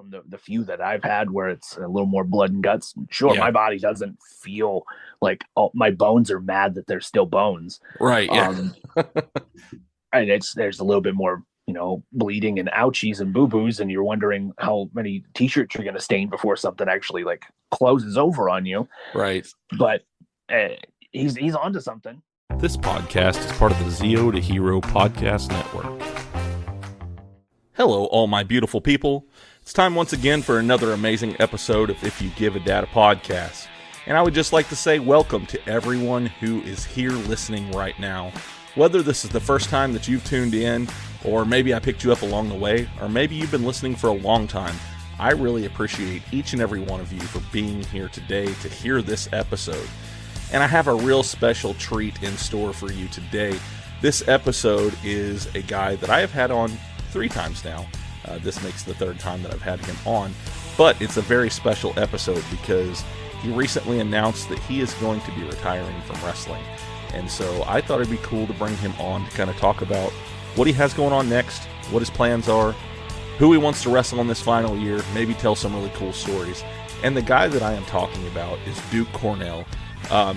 from the few that I've had where it's a little more blood and guts. Sure, my body doesn't feel like my bones are mad that they're still bones. Right. Yeah. And there's a little bit more, bleeding and ouchies and boo-boos, and you're wondering how many t-shirts you're going to stain before something actually like closes over on you. Right. But he's onto something. This podcast is part of the Zeo to Hero Podcast Network. Hello, all my beautiful people. It's time once again for another amazing episode of If You Give a Dad a Podcast. And I would just like to say welcome to everyone who is here listening right now. Whether this is the first time that you've tuned in, or maybe I picked you up along the way, or maybe you've been listening for a long time, I really appreciate each and every one of you for being here today to hear this episode. And I have a real special treat in store for you today. This episode is a guy that I have had on 3 times now. This makes the 3rd time that I've had him on, but it's a very special episode because he recently announced that he is going to be retiring from wrestling. And so I thought it'd be cool to bring him on to kind of talk about what he has going on next, what his plans are, who he wants to wrestle in this final year, maybe tell some really cool stories. And the guy that I am talking about is Duke Cornell.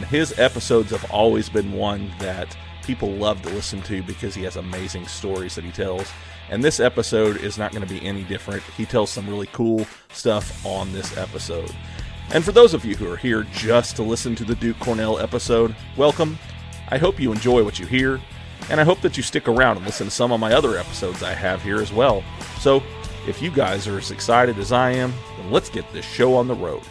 His episodes have always been one that people love to listen to because he has amazing stories that he tells. And this episode is not going to be any different. He tells some really cool stuff on this episode. And for those of you who are here just to listen to the Duke Cornell episode, welcome. I hope you enjoy what you hear, and I hope that you stick around and listen to some of my other episodes I have here as well. So, if you guys are as excited as I am, then let's get this show on the road.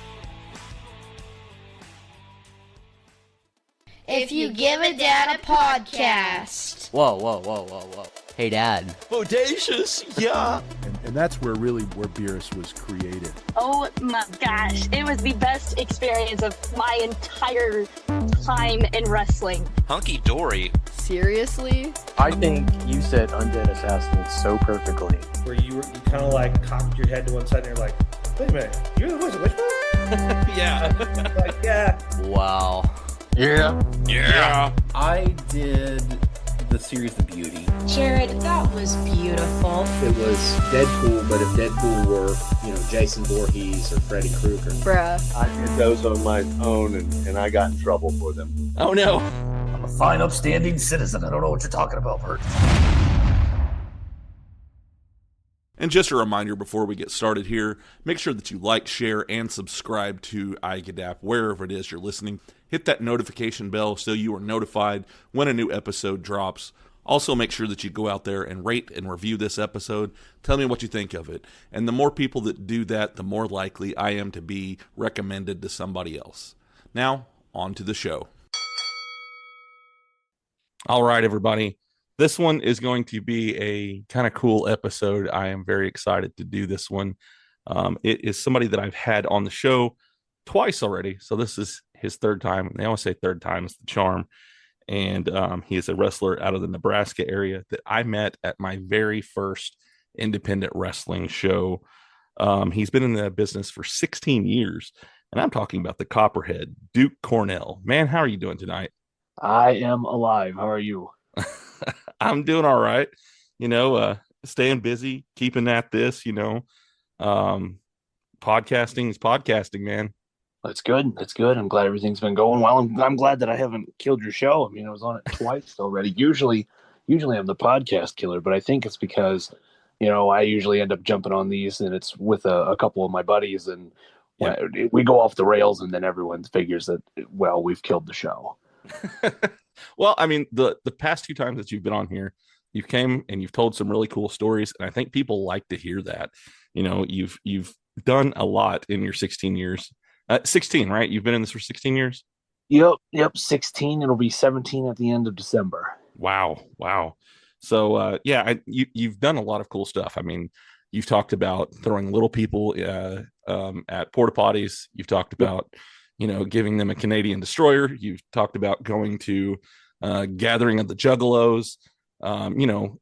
If You Give a Dad a Podcast. Whoa. Hey, Dad. Bodacious, yeah. And that's where Beerus was created. Oh my gosh, it was the best experience of my entire time in wrestling. Hunky Dory. Seriously? I think you said Undead Assassin so perfectly. Where you kind of like cocked your head to one side and you're like, wait a minute, you're the voice of Wishbone? Yeah. Like, yeah. Wow. Yeah. I did the series The Beauty. Jared, that was beautiful. It was Deadpool, but if Deadpool were, Jason Voorhees or Freddy Krueger. Bruh. I did those on my own, and I got in trouble for them. Oh, no. I'm a fine, upstanding citizen. I don't know what you're talking about, Bert. And just a reminder before we get started here, make sure that you like, share, and subscribe to iGadap wherever it is you're listening. Hit that notification bell so you are notified when a new episode drops. Also, make sure that you go out there and rate and review this episode. Tell me what you think of it. And the more people that do that, the more likely I am to be recommended to somebody else. Now, on to the show. All right, everybody. This one is going to be a kind of cool episode. I am very excited to do this one. It is somebody that I've had on the show twice already. So this is his 3rd time. They always say 3rd time is the charm. And he is a wrestler out of the Nebraska area that I met at my very first independent wrestling show. He's been in the business for 16 years. And I'm talking about the Copperhead, Duke Cornell. Man, how are you doing tonight? I am alive. How are you? I'm doing all right. Staying busy, keeping at this, podcasting is podcasting, man. That's good. That's good. I'm glad everything's been going well. I'm glad that I haven't killed your show. I mean, I was on it twice already. Usually I'm the podcast killer, but I think it's because, I usually end up jumping on these and it's with a couple of my buddies and we go off the rails and then everyone figures that, we've killed the show. Well, I mean, the past 2 times that you've been on here, you came and you've told some really cool stories. And I think people like to hear that. You've done a lot in your 16 years. 16, right? You've been in this for 16 years? Yep. 16. It'll be 17 at the end of December. Wow. So, you've done a lot of cool stuff. I mean, you've talked about throwing little people at porta potties. You've talked about, giving them a Canadian destroyer. You've talked about going to gathering of the juggalos,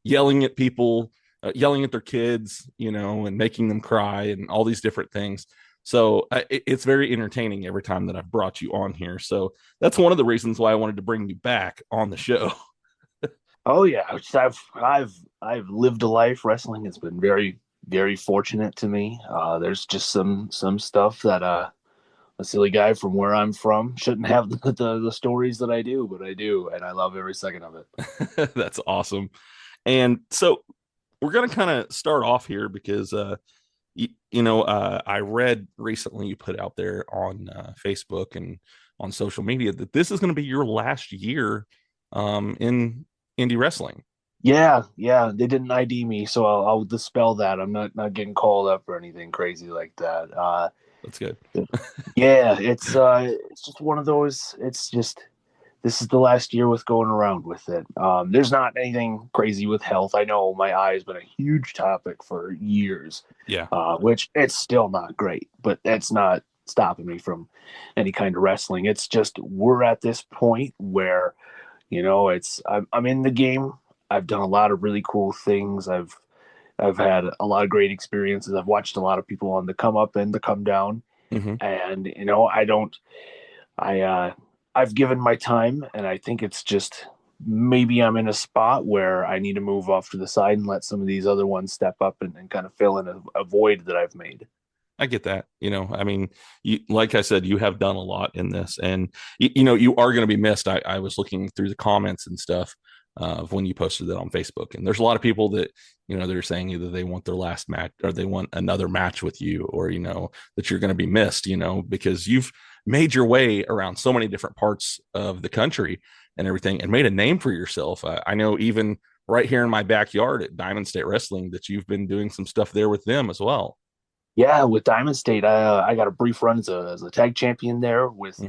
yelling at people, yelling at their kids, and making them cry and all these different things. So it's very entertaining every time that I've brought you on here. So that's one of the reasons why I wanted to bring you back on the show. Oh yeah, I've lived a life. Wrestling has been very very fortunate to me. There's just some stuff that a silly guy from where I'm from shouldn't have the stories that I do, but I do, and I love every second of it. That's awesome. And so we're going to kind of start off here because, I read recently you put out there on Facebook and on social media that this is going to be your last year in indie wrestling. Yeah, they didn't ID me, so I'll dispel that. I'm not getting called up or anything crazy like that. That's good. Yeah, it's just one of those. It's just this is the last year with going around with it. There's not anything crazy with health. I know my eye has been a huge topic for years. Yeah. Which it's still not great, but that's not stopping me from any kind of wrestling. It's just we're at this point where, I'm in the game. I've done a lot of really cool things. I've had a lot of great experiences. I've watched a lot of people on the come up and the come down. Mm-hmm. And I've given my time, and I think it's just maybe I'm in a spot where I need to move off to the side and let some of these other ones step up and kind of fill in a void that I've made. I get that. Like I said, you have done a lot in this, and you are going to be missed. I was looking through the comments and stuff of when you posted that on Facebook, and there's a lot of people that they're saying either they want their last match or they want another match with you, or that you're going to be missed, because you've made your way around so many different parts of the country and everything and made a name for yourself. I know even right here in my backyard at Diamond State Wrestling that you've been doing some stuff there with them as well. Yeah, with Diamond State, I got a brief run as a tag champion there with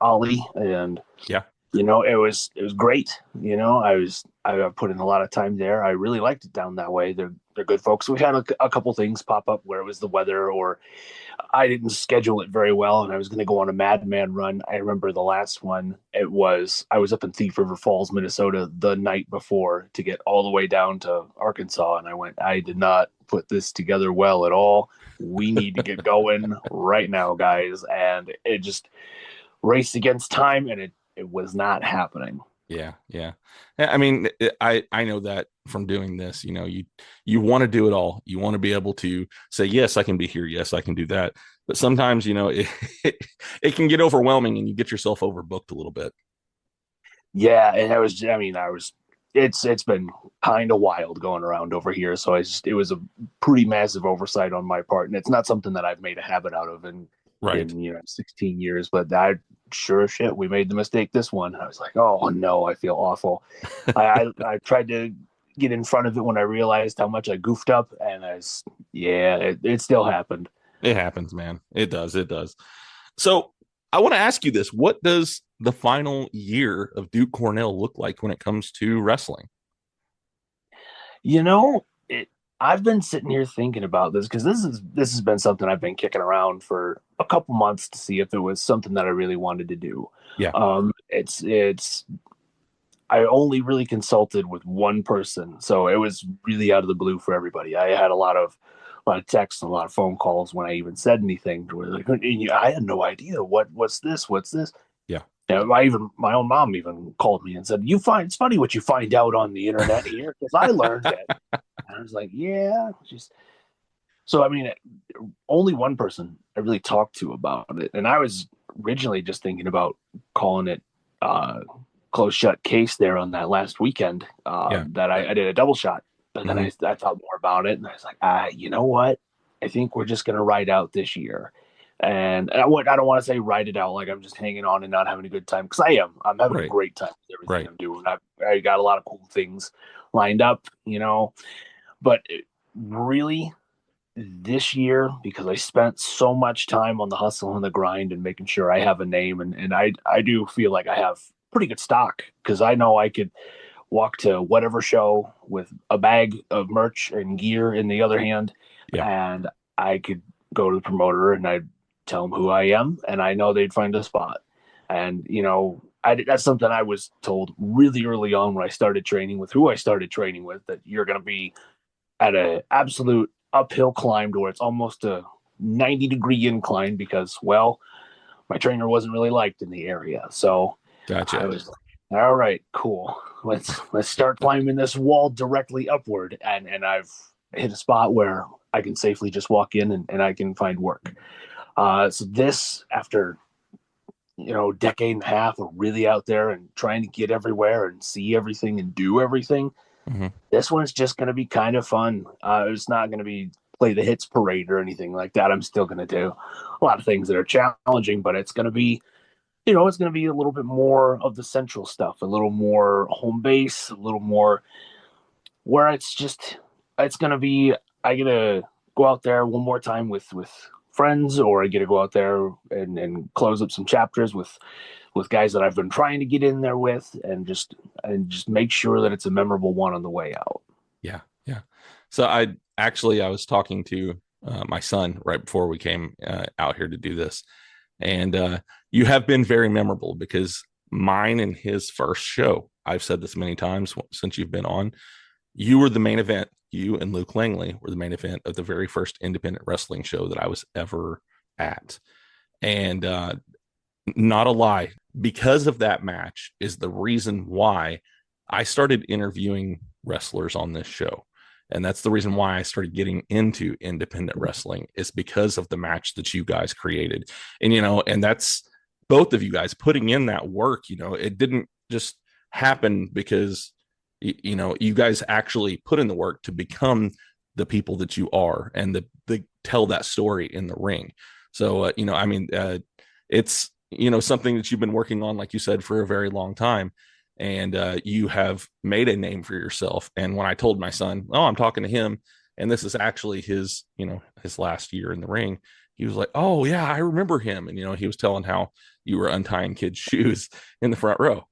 Ollie, and yeah, it was great. I put in a lot of time there. I really liked it down that way. They're good folks. We had a couple things pop up where it was the weather, or I didn't schedule it very well, and I was going to go on a madman run. I remember the last one. I was up in Thief River Falls, Minnesota, the night before to get all the way down to Arkansas, and I did not put this together well at all. We need to get going right now, guys. And it just raced against time, and it was not happening. Yeah. I mean, I know that from doing this, you want to do it all. You want to be able to say, yes, I can be here. Yes, I can do that. But sometimes, it can get overwhelming and you get yourself overbooked a little bit. Yeah. And it's been kind of wild going around over here. So it was a pretty massive oversight on my part. And it's not something that I've made a habit out of in 16 years, but sure as shit, we made the mistake this one. I was like, oh no, I feel awful. I tried to get in front of it when I realized how much I goofed up, and it still happened. It happens, man. It does. So I want to ask you this: what does the final year of Duke Cornell look like when it comes to wrestling? I've been sitting here thinking about this because this has been something I've been kicking around for a couple months to see if it was something that I really wanted to do. Yeah. I only really consulted with one person, so it was really out of the blue for everybody. I had a lot of texts and a lot of phone calls when I even said anything. Where like, I had no idea what's this. Yeah. My own mom even called me and said, it's funny what you find out on the internet here, because I learned it. And I was like, yeah. So, only one person I really talked to about it. And I was originally just thinking about calling it Closed Shut Case there on that last weekend that I did a double shot. But then I thought more about it, and I was like, you know what? I think we're just going to ride out this year. And I don't want to say ride it out like I'm just hanging on and not having a good time, because I am. I'm having a great time with everything I'm doing. I got a lot of cool things lined up, But really, this year, because I spent so much time on the hustle and the grind and making sure I have a name, and I do feel like I have pretty good stock, because I know I could walk to whatever show with a bag of merch and gear in the other hand, and I could go to the promoter and I'd tell them who I am, and I know they'd find a spot. And that's something I was told really early on when I started training with who I started training with, that you're going to be at an absolute uphill climb to where it's almost a 90-degree incline, because my trainer wasn't really liked in the area. So gotcha. I was like, all right, cool. Let's start climbing this wall directly upward. And I've hit a spot where I can safely just walk in and I can find work. So this, after decade and a half of really out there and trying to get everywhere and see everything and do everything, this one's just going to be kind of fun. It's not going to be play the hits parade or anything like that. I'm still going to do a lot of things that are challenging, but it's going to be, it's going to be a little bit more of the central stuff, a little more home base, a little more where it's going to be, I get to go out there one more time with friends, or I get to go out there and close up some chapters with guys that I've been trying to get in there with, and just make sure that it's a memorable one on the way out. Yeah. So I was talking to my son right before we came out here to do this, and you have been very memorable, because mine and his first show, I've said this many times since you've been on, you were the main event. You and Luke Langley were the main event of the very first independent wrestling show that I was ever at. And not a lie, because of that match is the reason why I started interviewing wrestlers on this show. And that's the reason why I started getting into independent wrestling, is because of the match that you guys created. And, and that's both of you guys putting in that work. It didn't just happen because, you guys actually put in the work to become the people that you are, and the tell that story in the ring. So, it's, something that you've been working on, like you said, for a very long time. And you have made a name for yourself. And when I told my son, I'm talking to him, and this is actually his, his last year in the ring, he was like, oh yeah, I remember him. And, he was telling how you were untying kids' shoes in the front row.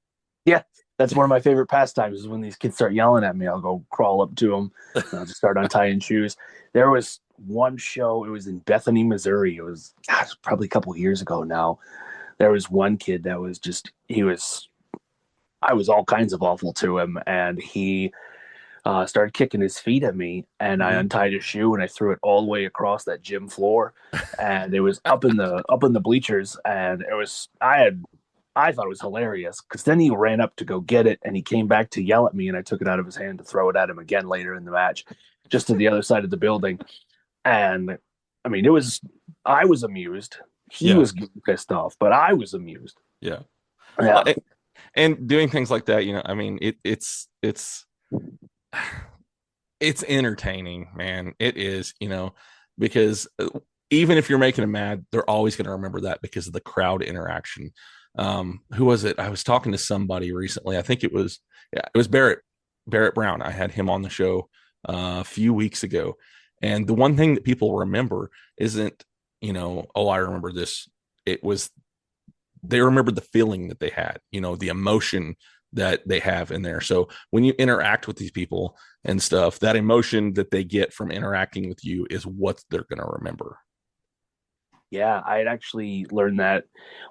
Yeah. That's one of my favorite pastimes, is when these kids start yelling at me, I'll go crawl up to them and I'll just start untying shoes. There was one show, it was in Bethany, Missouri. It was probably a couple of years ago now. There was one kid that was I was all kinds of awful to him, and he started kicking his feet at me, and I untied his shoe and I threw it all the way across that gym floor, and it was up in the bleachers, and I thought it was hilarious, because then he ran up to go get it, and he came back to yell at me, and I took it out of his hand to throw it at him again later in the match, just to the other side of the building. And I mean, I was amused. He was pissed off, but I was amused. Yeah. And doing things like that, it's entertaining, man. It is, because even if you're making them mad, they're always going to remember that because of the crowd interaction. Who was it? I was talking to somebody recently. I think it was Barrett Brown. I had him on the show a few weeks ago. And the one thing that people remember isn't, I remember this. They remember the feeling that they had, the emotion that they have in there. So when you interact with these people and stuff, that emotion that they get from interacting with you is what they're going to remember. Yeah, I had actually learned that.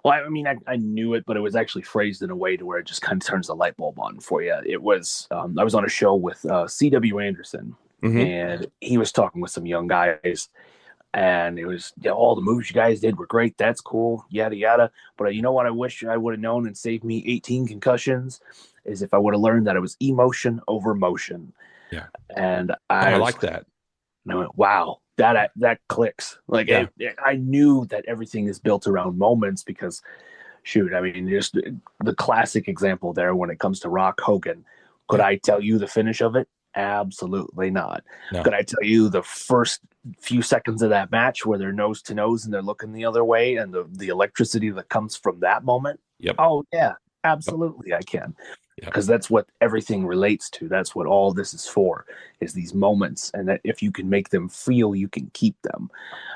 Well, I knew it, but it was actually phrased in a way to where it just kind of turns the light bulb on for you. It was, I was on a show with C.W. Anderson, and he was talking with some young guys, and it was, all the moves you guys did were great. That's cool, yada, yada. But you know what I wish I would have known and saved me 18 concussions is if I would have learned that it was emotion over motion. Yeah. And I like that. And I went, wow. That clicks. Like, I knew that everything is built around moments, because just the classic example there when it comes to Rock Hogan. Could I tell you the finish of it? Absolutely not. No. Could I tell you the first few seconds of that match where they're nose to nose and they're looking the other way, and the electricity that comes from that moment? Yep. Oh yeah, absolutely. I can. Because that's what everything relates to. That's what all this is for, is these moments. And that if you can make them feel, you can keep them.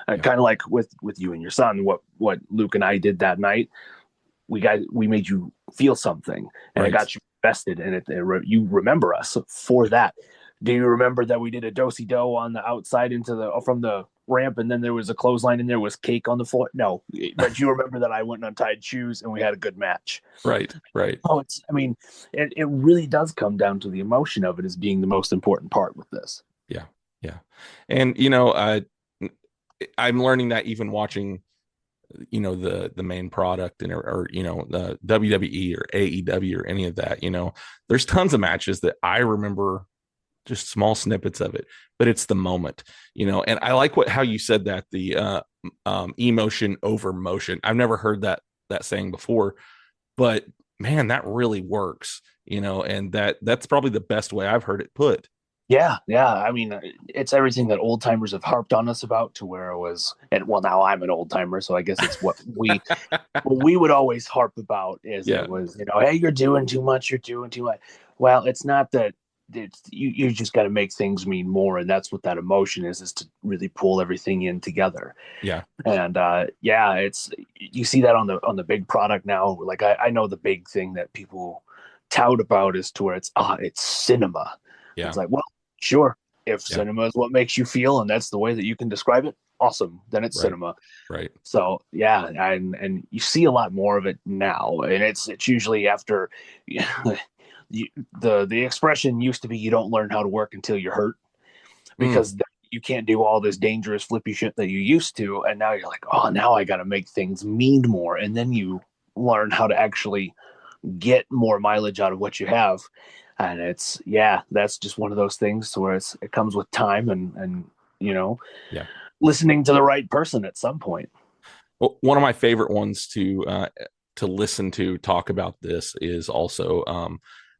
Kind of like with you and your son, what Luke and I did that night, we made you feel something, and it got you invested in it. You remember us for that. Do you remember that we did a do-si-do on the outside from the ramp, and then there was a clothesline and there was cake on the floor? No, but you remember that I went and untied shoes and we had a good match. Right. Oh, it really does come down to the emotion of it as being the most important part with this. Yeah. And, I'm learning that even watching, the main product or the WWE or AEW or any of that, there's tons of matches that I remember just small snippets of it, but it's the moment, and I like how you said that, the emotion over motion. I've never heard that saying before, but man, that really works, and that's probably the best way I've heard it put. Yeah. I mean, it's everything that old timers have harped on us about, to where it was, and well, now I'm an old timer, so I guess it's what we would always harp about is It was, hey, you're doing too much. Well, it's not that. It's you just got to make things mean more, and that's what that emotion is to really pull everything in together. Yeah. And it's, you see that on the big product now. Like I know the big thing that people tout about is to where it's cinema. Yeah. It's like, well, sure, if cinema is what makes you feel and that's the way that you can describe it, awesome, then it's cinema. Right. So yeah, and you see a lot more of it now, and it's usually after the expression used to be, you don't learn how to work until you're hurt, because you can't do all this dangerous flippy shit that you used to, and now you're like, oh, now I got to make things mean more, and then you learn how to actually get more mileage out of what you have. And it's, that's just one of those things where it comes with time and listening to the right person at some point. Well, one of my favorite ones to listen to talk about this is also,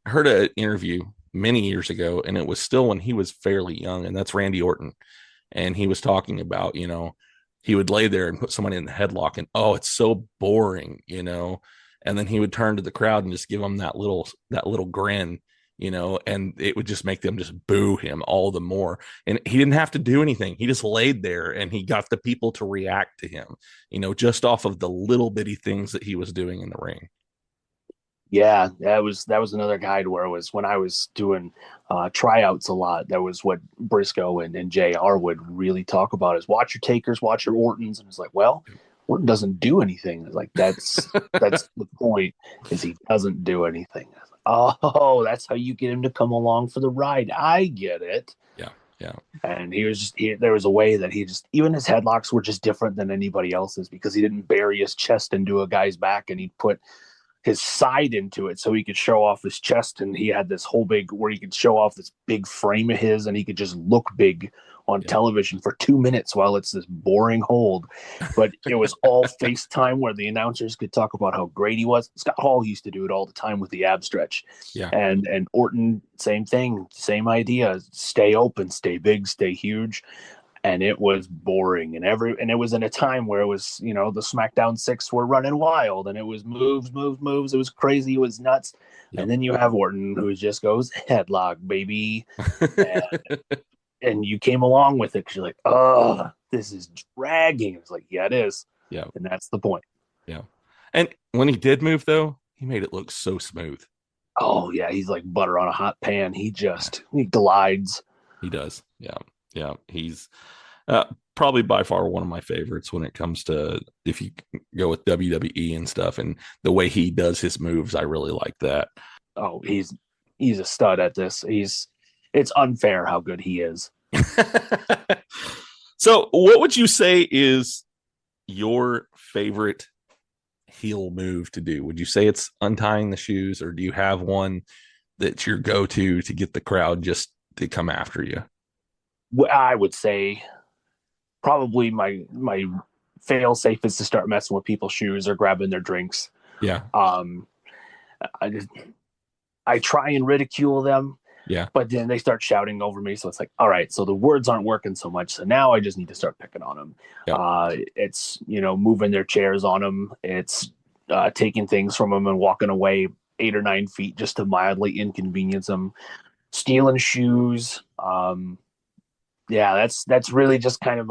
I heard an interview many years ago, and it was still when he was fairly young, and that's Randy Orton. And he was talking about, he would lay there and put somebody in the headlock, and it's so boring, and then he would turn to the crowd and just give them that little grin, and it would just make them just boo him all the more. And he didn't have to do anything. He just laid there, and he got the people to react to him, just off of the little bitty things that he was doing in the ring. Yeah, that was another guy where it was, when I was doing tryouts a lot, that was what Briscoe and JR would really talk about, is watch your takers, watch your Ortons. And it's like, well, Orton doesn't do anything. It's like, that's the point, is he doesn't do anything. Oh, that's how you get him to come along for the ride. I get it. Yeah. And there was a way that even his headlocks were just different than anybody else's, because he didn't bury his chest into a guy's back, and he'd put his side into it so he could show off his chest. And he had this whole where he could show off this big frame of his, and he could just look big on television for 2 minutes while it's this boring hold. But it was all FaceTime, where the announcers could talk about how great he was. Scott Hall used to do it all the time with the ab stretch. Yeah. And Orton, same thing, same idea. Stay open, stay big, stay huge. And it was boring, and it was in a time where it was, the SmackDown 6 were running wild, and it was moves. It was crazy. It was nuts. Yep. And then you have Orton, who just goes headlock, baby. And you came along with it because you're like, oh, this is dragging. It's like, yeah, it is. Yeah. And that's the point. Yeah. And when he did move, though, he made it look so smooth. Oh, yeah. He's like butter on a hot pan. He glides. He does. Yeah. Yeah. He's probably by far one of my favorites when it comes to, if you go with WWE and stuff, and the way he does his moves, I really like that. Oh, he's a stud at this. It's unfair how good he is. So what would you say is your favorite heel move to do? Would you say it's untying the shoes, or do you have one that's your go-to to get the crowd just to come after you? I would say probably my fail safe is to start messing with people's shoes or grabbing their drinks. Yeah. I try and ridicule them. Yeah. But then they start shouting over me. So it's like, all right, so the words aren't working so much. So now I just need to start picking on them. Yeah. It's, moving their chairs on them. It's taking things from them and walking away 8 or 9 feet just to mildly inconvenience them. Stealing shoes. That's really just kind of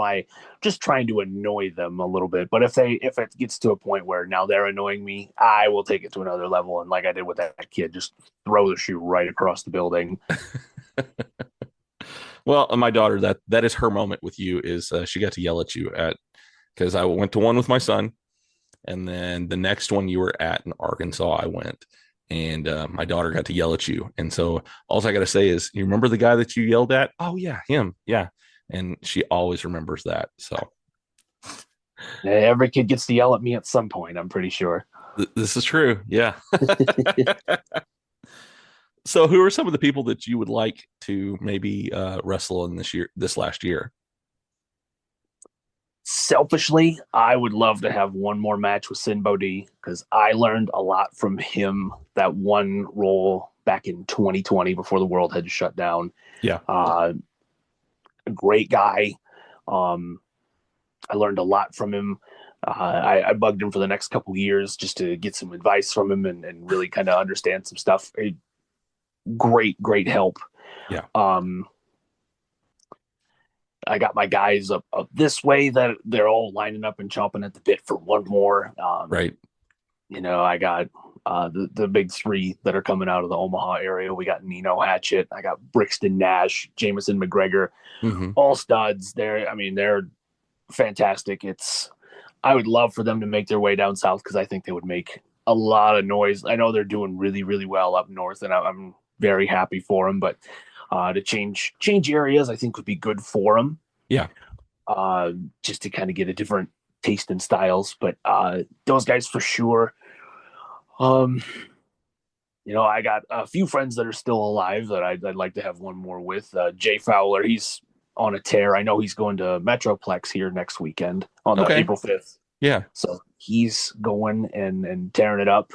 just trying to annoy them a little bit. But if it gets to a point where now they're annoying me, I will take it to another level. And like I did with that kid, just throw the shoe right across the building. Well, my daughter, that is her moment with you, is she got to yell at you because I went to one with my son, and then the next one you were at in Arkansas, I went. And my daughter got to yell at you. And so all I got to say is, you remember the guy that you yelled at? Oh, yeah, him. Yeah. And she always remembers that. So every kid gets to yell at me at some point, I'm pretty sure. This is true. Yeah. So who are some of the people that you would like to maybe wrestle in this last year? Selfishly, I would love to have one more match with Sin Bodhi because I learned a lot from him that one role back in 2020 before the world had to shut down. Yeah. A great guy. I learned a lot from him. I bugged him for the next couple years just to get some advice from him and really kind of understand some stuff. Great help. Yeah. I got my guys up this way that they're all lining up and chomping at the bit for one more. Right. I got the big three that are coming out of the Omaha area. We got Nino Hatchett. I got Brixton Nash, Jameson McGregor, all studs. They're fantastic. I would love for them to make their way down south because I think they would make a lot of noise. I know they're doing really, really well up north, and I'm very happy for them. But to change areas, I think would be good for them. Yeah. Just to kind of get a different taste in styles. But those guys for sure. I got a few friends that are still alive that I'd like to have one more with. Jay Fowler, he's on a tear. I know he's going to Metroplex here next weekend on April 5th. Yeah. So he's going and tearing it up.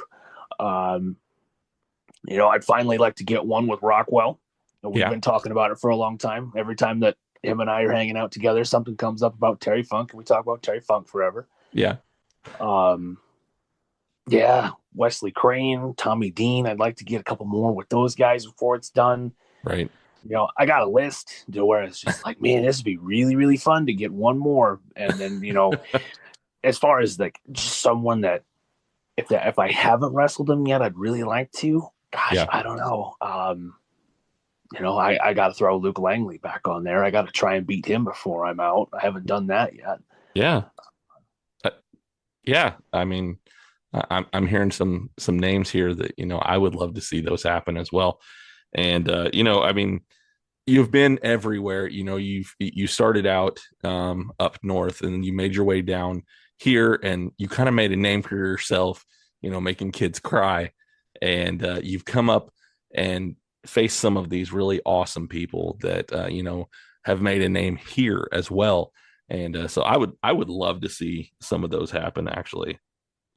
I'd finally like to get one with Rockwell. We've been talking about it for a long time. Every time that him and I are hanging out together, something comes up about Terry Funk, and we talk about Terry Funk forever. Yeah. Wesley Crane, Tommy Dean. I'd like to get a couple more with those guys before it's done. Right. I got a list to where it's just like, man, this would be really, really fun to get one more. And then, as far as like just someone that if I haven't wrestled them yet, I'd really like to. Gosh, I don't know. I got to throw Luke Langley back on there. I got to try and beat him before I'm out. I haven't done that yet. Yeah. I mean, I'm hearing some names here that, I would love to see those happen as well. And, I mean, you've been everywhere. You started out up north and you made your way down here and you kind of made a name for yourself, making kids cry. And you've come up and faced some of these really awesome people that, have made a name here as well. And so I would love to see some of those happen, actually.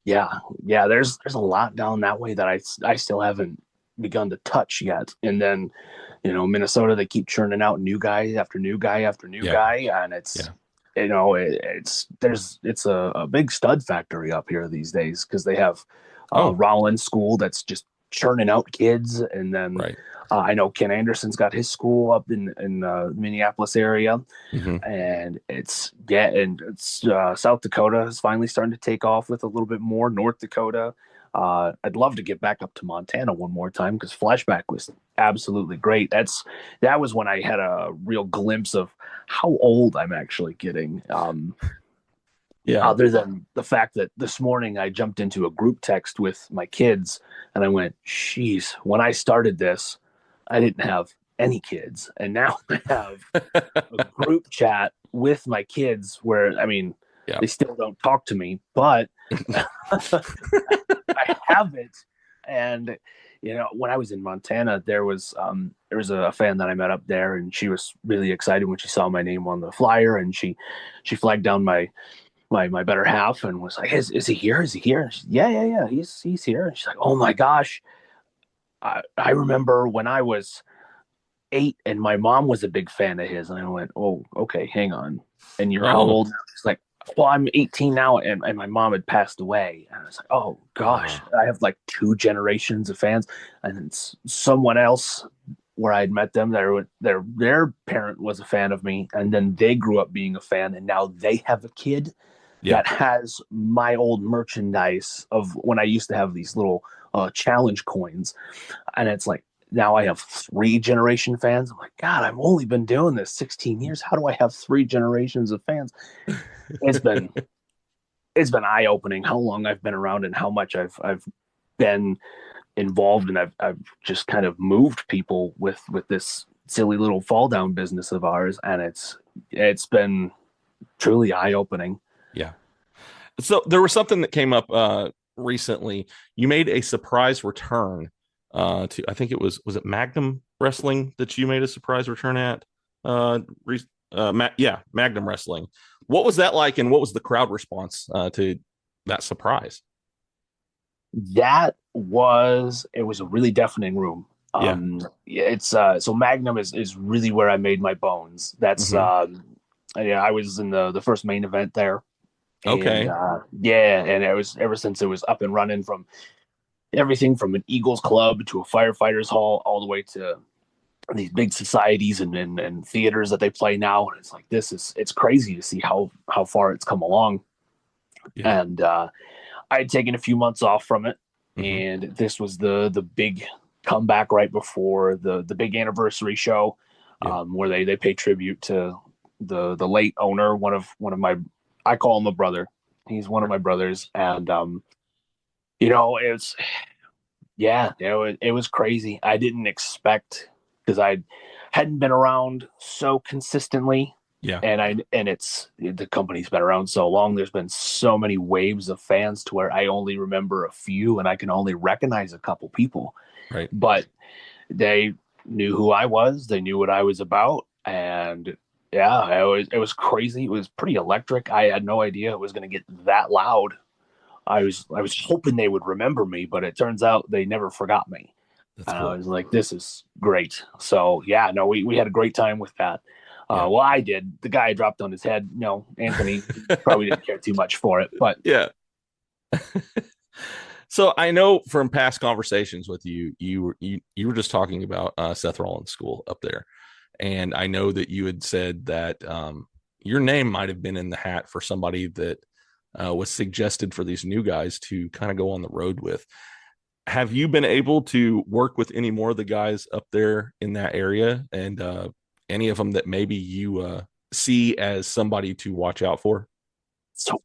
Yeah. There's a lot down that way that I still haven't begun to touch yet. And then, Minnesota, they keep churning out new guy after new guy after new guy. And it's a big stud factory up here these days because they have Rollins School that's just churning out kids. And then I know Ken Anderson's got his school up in the Minneapolis area. And it's South Dakota is finally starting to take off with a little bit more. North Dakota. I'd love to get back up to Montana one more time because Flashback was absolutely great. That was when I had a real glimpse of how old I'm actually getting. Other than the fact that this morning I jumped into a group text with my kids and I went, "Geez, when I started this, I didn't have any kids, and now I have a group chat with my kids where they still don't talk to me, but." I have it. And when I was in Montana, there was a fan that I met up there, and she was really excited when she saw my name on the flyer, and she flagged down my better half and was like, is he here? Is he here? And yeah, he's here. And she's like, oh my gosh, I remember when I was 8 and my mom was a big fan of his. And I went, oh, okay, hang on. And you're how old now? She's like, well, I'm 18 now, and my mom had passed away. And I was like, oh gosh, I have like 2 generations of fans. And someone else where I'd met them, their parent was a fan of me, and then they grew up being a fan, and now they have a kid that has my old merchandise of when I used to have these little challenge coins. And it's like, now I have 3 generation fans. I'm like, God, I've only been doing this 16 years. How do I have 3 generations of fans? It's been eye-opening how long I've been around and how much I've been involved, and I've just kind of moved people with this silly little fall down business of ours, and it's been truly eye-opening. Yeah. So there was something that came up recently. You made a surprise return to, I think it was it Magnum Wrestling that you made a surprise return at? Magnum Wrestling. What was that like, and what was the crowd response to that surprise? It was a really deafening room. It's so Magnum is really where I made my bones. That's I was in the first main event there. Okay. And it was ever since it was up and running, from everything from an Eagles club to a firefighters hall, all the way to these big societies and theaters that they play now. And it's like, it's crazy to see how far it's come along. Yeah. And I had taken a few months off from it, and this was the big comeback right before the big anniversary show, where they pay tribute to the late owner, one of my, I call him a brother. He's one of my brothers. And, it was crazy. I didn't expect, because I hadn't been around so consistently. Yeah. And the company's been around so long. There's been so many waves of fans to where I only remember a few, and I can only recognize a couple people. Right. But they knew who I was. They knew what I was about. And it was crazy. It was pretty electric. I had no idea it was going to get that loud. I was hoping they would remember me, but it turns out they never forgot me. That's cool. I was like, this is great. So we had a great time with that. Well, I did. The guy dropped on his head. No, Anthony probably didn't care too much for it, but yeah. So I know from past conversations with you, you were just talking about Seth Rollins' school up there. And I know that you had said that your name might have been in the hat for somebody that was suggested for these new guys to kind of go on the road with. Have you been able to work with any more of the guys up there in that area, and any of them that maybe you see as somebody to watch out for? So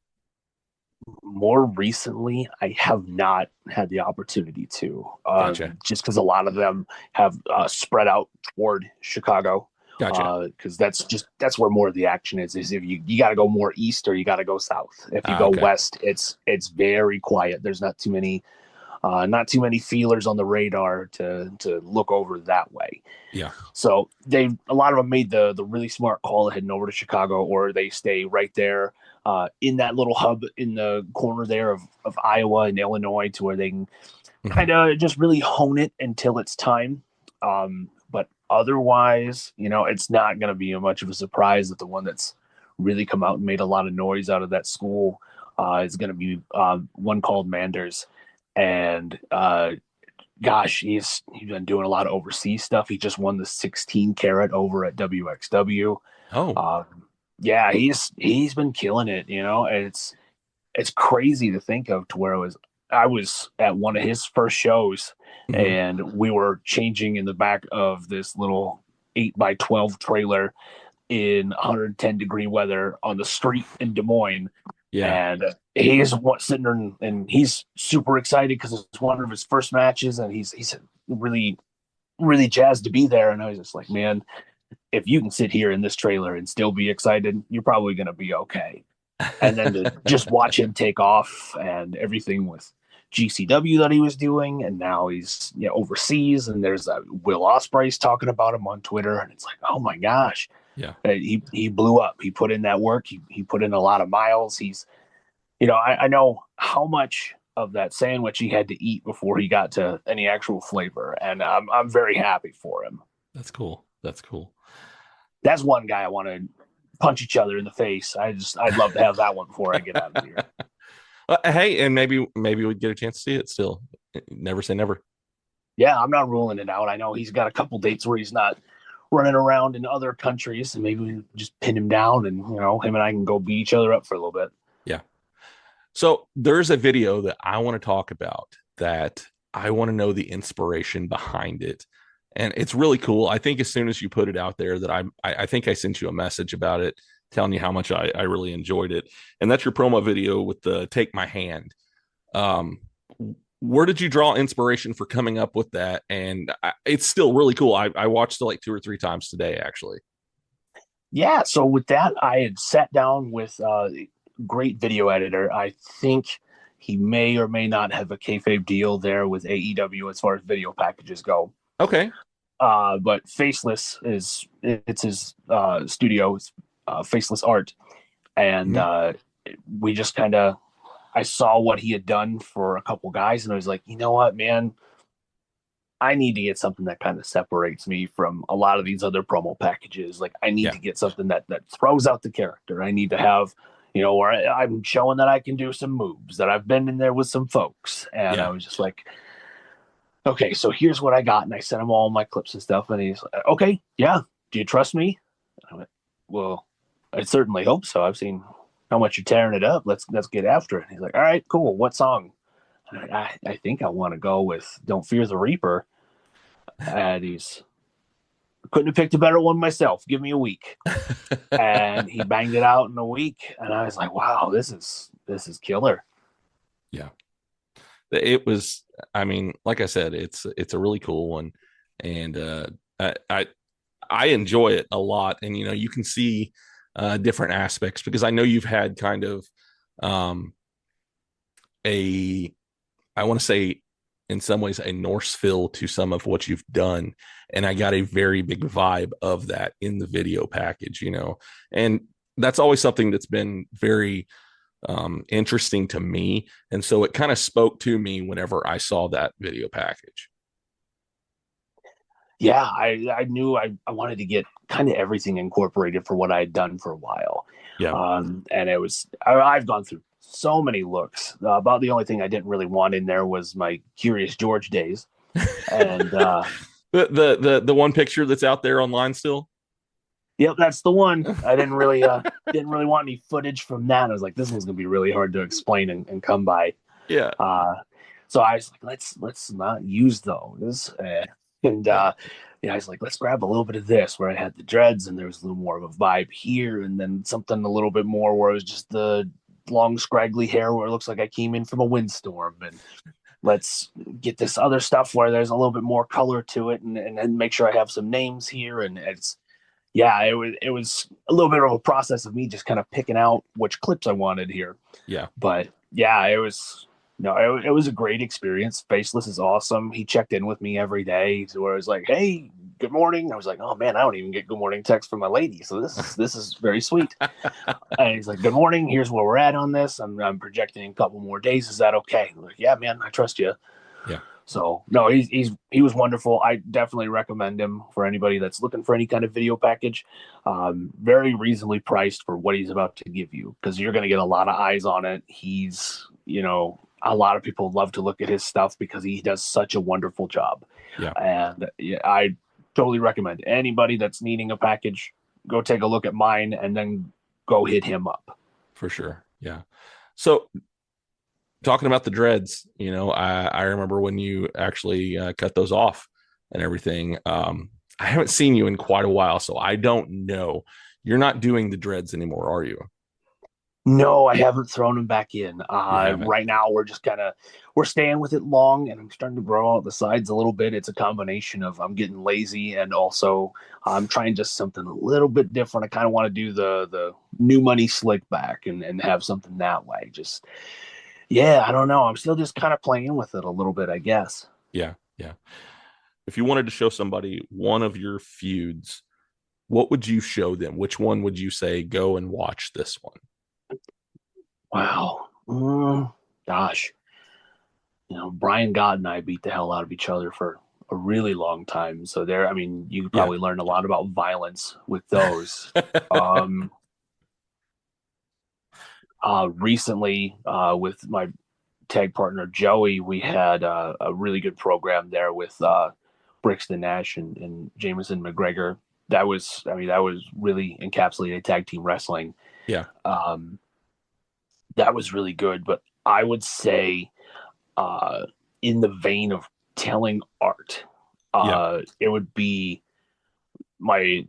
more recently, I have not had the opportunity to, gotcha. Just because a lot of them have spread out toward Chicago. Gotcha. Because that's where more of the action is if you got to go more east or you got to go south. If you go west, it's very quiet. There's not too many feelers on the radar to look over that way. Yeah. So a lot of them made the really smart call of heading over to Chicago, or they stay right there in that little hub in the corner there of Iowa and Illinois, to where they can kind of just really hone it until it's time. But otherwise, it's not going to be much of a surprise that the one that's really come out and made a lot of noise out of that school is going to be one called Manders. And he's been doing a lot of overseas stuff. He just won the 16 karat over at WXW. He's been killing it. It's crazy to think of, to where I was at one of his first shows, and we were changing in the back of this little 8x12 trailer in 110 degree weather on the street in Des Moines. Yeah. And he's sitting there and he's super excited because it's one of his first matches, and he's really, really jazzed to be there. And I was just like, man, if you can sit here in this trailer and still be excited, you're probably going to be okay. And then to just watch him take off, and everything with GCW that he was doing, and now he's overseas, and there's Will Ospreay's talking about him on Twitter, and it's like, oh my gosh. Yeah, he blew up. He put in that work. He put in a lot of miles. He's, I know how much of that sandwich he had to eat before he got to any actual flavor, and I'm very happy for him. That's cool. That's one guy I want to punch each other in the face. I'd love to have that one before I get out of here. Hey, and maybe we'd get a chance to see it still. Never say never. Yeah, I'm not ruling it out. I know he's got a couple dates where he's not running around in other countries, and maybe we just pin him down, and him and I can go beat each other up for a little bit. Yeah. So there's a video that I want to talk about, that I want to know the inspiration behind it, and it's really cool. I think as soon as you put it out there, that I think I sent you a message about it, telling you how much I really enjoyed it, and that's your promo video with the "Take My Hand." Where did you draw inspiration for coming up with that? And it's still really cool. I watched it like 2 or 3 times today, actually. Yeah. So with that, I had sat down with a great video editor. I think He may or may not have a kayfabe deal there with AEW as far as video packages go. Okay. But Faceless it's his studio, Faceless Art, and we just kind of, I saw what he had done for a couple guys, and I was like, you know what, man, I need to get something that kind of separates me from a lot of these other promo packages. Like, I need to get something that throws out the character. I need to have, where I'm showing that I can do some moves, that I've been in there with some folks. And I was just like, okay, so here's what I got. And I sent him all my clips and stuff. And he's like, okay, yeah. Do you trust me? I went, well, I certainly hope so. I've seen how much you're tearing it up. Let's get after it. And he's like, all right, cool. What song? I think I want to go with Don't Fear the Reaper. And couldn't have picked a better one myself. Give me a week. And he banged it out in a week. And I was like, wow, this is killer. Yeah. It was, I mean, like I said, it's a really cool one. And I enjoy it a lot. And, you can see different aspects, because I know you've had kind of I want to say, in some ways, a Norse feel to some of what you've done. And I got a very big vibe of that in the video package, and that's always something that's been very interesting to me. And so it kind of spoke to me whenever I saw that video package. Yeah, I knew I wanted to get kind of everything incorporated for what I had done for a while. Yeah. And it was, I've gone through so many looks. About the only thing I didn't really want in there was my Curious George days. And the one picture that's out there online still. Yep, that's the one. I didn't really want any footage from that. I was like, this one's gonna be really hard to explain and come by. Yeah. So I was like, let's not use those. I was like, let's grab a little bit of this, where I had the dreads and there was a little more of a vibe here, and then something a little bit more where it was just the long scraggly hair where it looks like I came in from a windstorm. And let's get this other stuff where there's a little bit more color to it, and make sure I have some names here. And it was a little bit of a process of me just kind of picking out which clips I wanted here. Yeah. But yeah, it was a great experience. Faceless is awesome. He checked in with me every day, where I was like, hey, good morning. I was like, oh man, I don't even get good morning text from my lady. So this is very sweet. And he's like, good morning. Here's where we're at on this. I'm projecting a couple more days. Is that okay? I'm like, yeah, man, I trust you. Yeah. So no, he was wonderful. I definitely recommend him for anybody that's looking for any kind of video package. Very reasonably priced for what he's about to give you, because you're going to get a lot of eyes on it. He's, a lot of people love to look at his stuff because he does such a wonderful job. Yeah. And I totally recommend anybody that's needing a package, go take a look at mine and then go hit him up. For sure. Yeah. So talking about the dreads, I remember when you actually cut those off and everything. I haven't seen you in quite a while, so I don't know. You're not doing the dreads anymore, are you? No, I haven't thrown them back in. Right now, we're staying with it long, and I'm starting to grow out the sides a little bit. It's a combination of I'm getting lazy, and also I'm trying just something a little bit different. I kind of want to do the new money slick back and have something that way. Just, I don't know. I'm still just kind of playing with it a little bit, I guess. Yeah, yeah. If you wanted to show somebody one of your feuds, what would you show them? Which one would you say, go and watch this one? Wow. Gosh. Brian Gott and I beat the hell out of each other for a really long time. So you probably learn a lot about violence with those. Recently, with my tag partner Joey, we had a really good program there with Brixton Nash and Jameson McGregor. That was really encapsulated tag team wrestling. Yeah. That was really good, but I would say in the vein of telling art, it would be my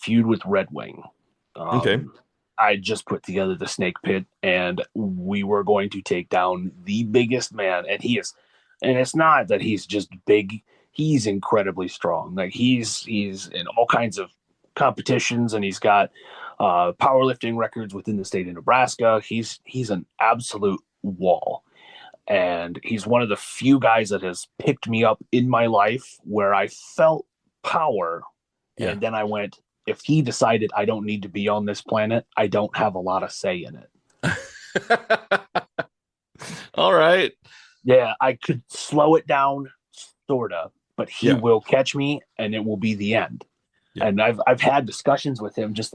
feud with Red Wing. Okay. I just put together the Snake Pit, and we were going to take down the biggest man, and it's not that he's just big, he's incredibly strong. Like he's in all kinds of competitions, and he's got powerlifting records within the state of Nebraska. He's an absolute wall. And he's one of the few guys that has picked me up in my life where I felt power. Yeah. And then I went, if he decided I don't need to be on this planet, I don't have a lot of say in it. All right. Yeah, I could slow it down, sort of, but he will catch me and it will be the end. Yeah. And I've had discussions with him just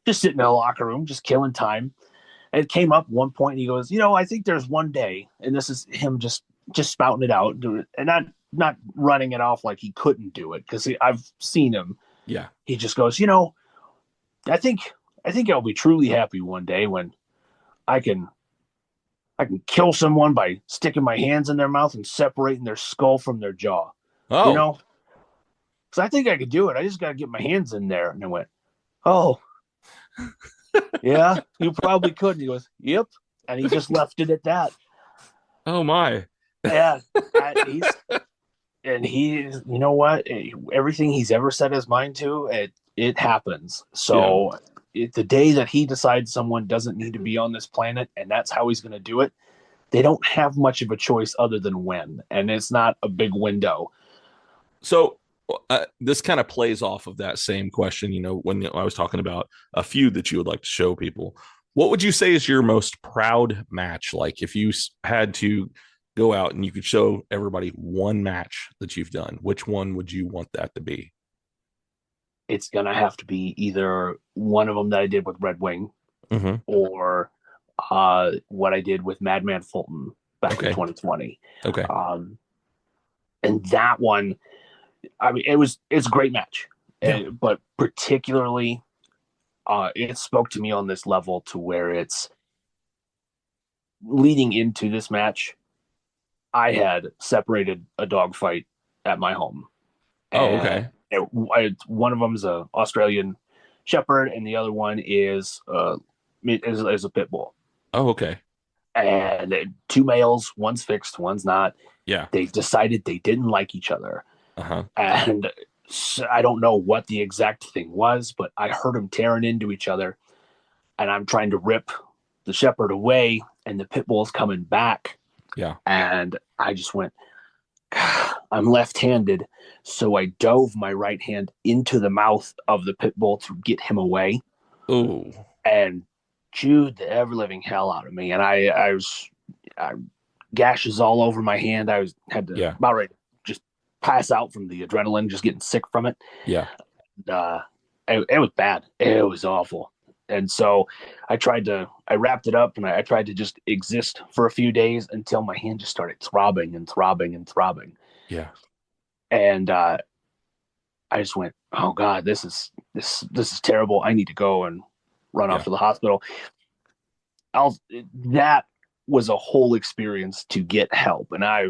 sitting in the locker room, just killing time. And it came up one point and he goes, I think there's one day, and this is him just spouting it out and not running it off like he couldn't do it, because I've seen him. Yeah. He just goes, I think I'll be truly happy one day when I can kill someone by sticking my hands in their mouth and separating their skull from their jaw. Oh. So I think I could do it. I just got to get my hands in there. And I went, oh, yeah, you probably could. And he goes, yep. And he just left it at that. Oh, my. Yeah. And he, you know what? Everything he's ever set his mind to, it happens. So the day that he decides someone doesn't need to be on this planet and that's how he's going to do it, they don't have much of a choice other than when. And it's not a big window. So this kind of plays off of that same question, when I was talking about a feud that you would like to show people. What would you say is your most proud match? Like if you had to go out and you could show everybody one match that you've done, which one would you want that to be? It's going to have to be either one of them that I did with Red Wing or what I did with Madman Fulton back in 2020. Okay. And that one, I mean, it's a great match, but particularly it spoke to me on this level to where it's leading into this match. I had separated a dog fight at my home. Oh, okay. One of them is a Australian Shepherd, and the other one is a pit bull. Oh, okay. And two males, one's fixed, one's not. Yeah. They decided they didn't like each other. Uh-huh. And so I don't know what the exact thing was, but I heard them tearing into each other, and I'm trying to rip the Shepherd away, and the pit bull's coming back. Yeah. And I just went, I'm left-handed, so I dove my right hand into the mouth of the pit bull to get him away. Ooh. And chewed the ever-living hell out of me. And I gashes all over my hand. I had to about ready to just pass out from the adrenaline, just getting sick from it. Yeah. It was bad. It was awful. And so I wrapped it up and I tried to just exist for a few days until my hand just started throbbing and throbbing and throbbing. Yeah. And I just went, oh God, this is terrible. I need to go and run off to the hospital. That was a whole experience to get help. And I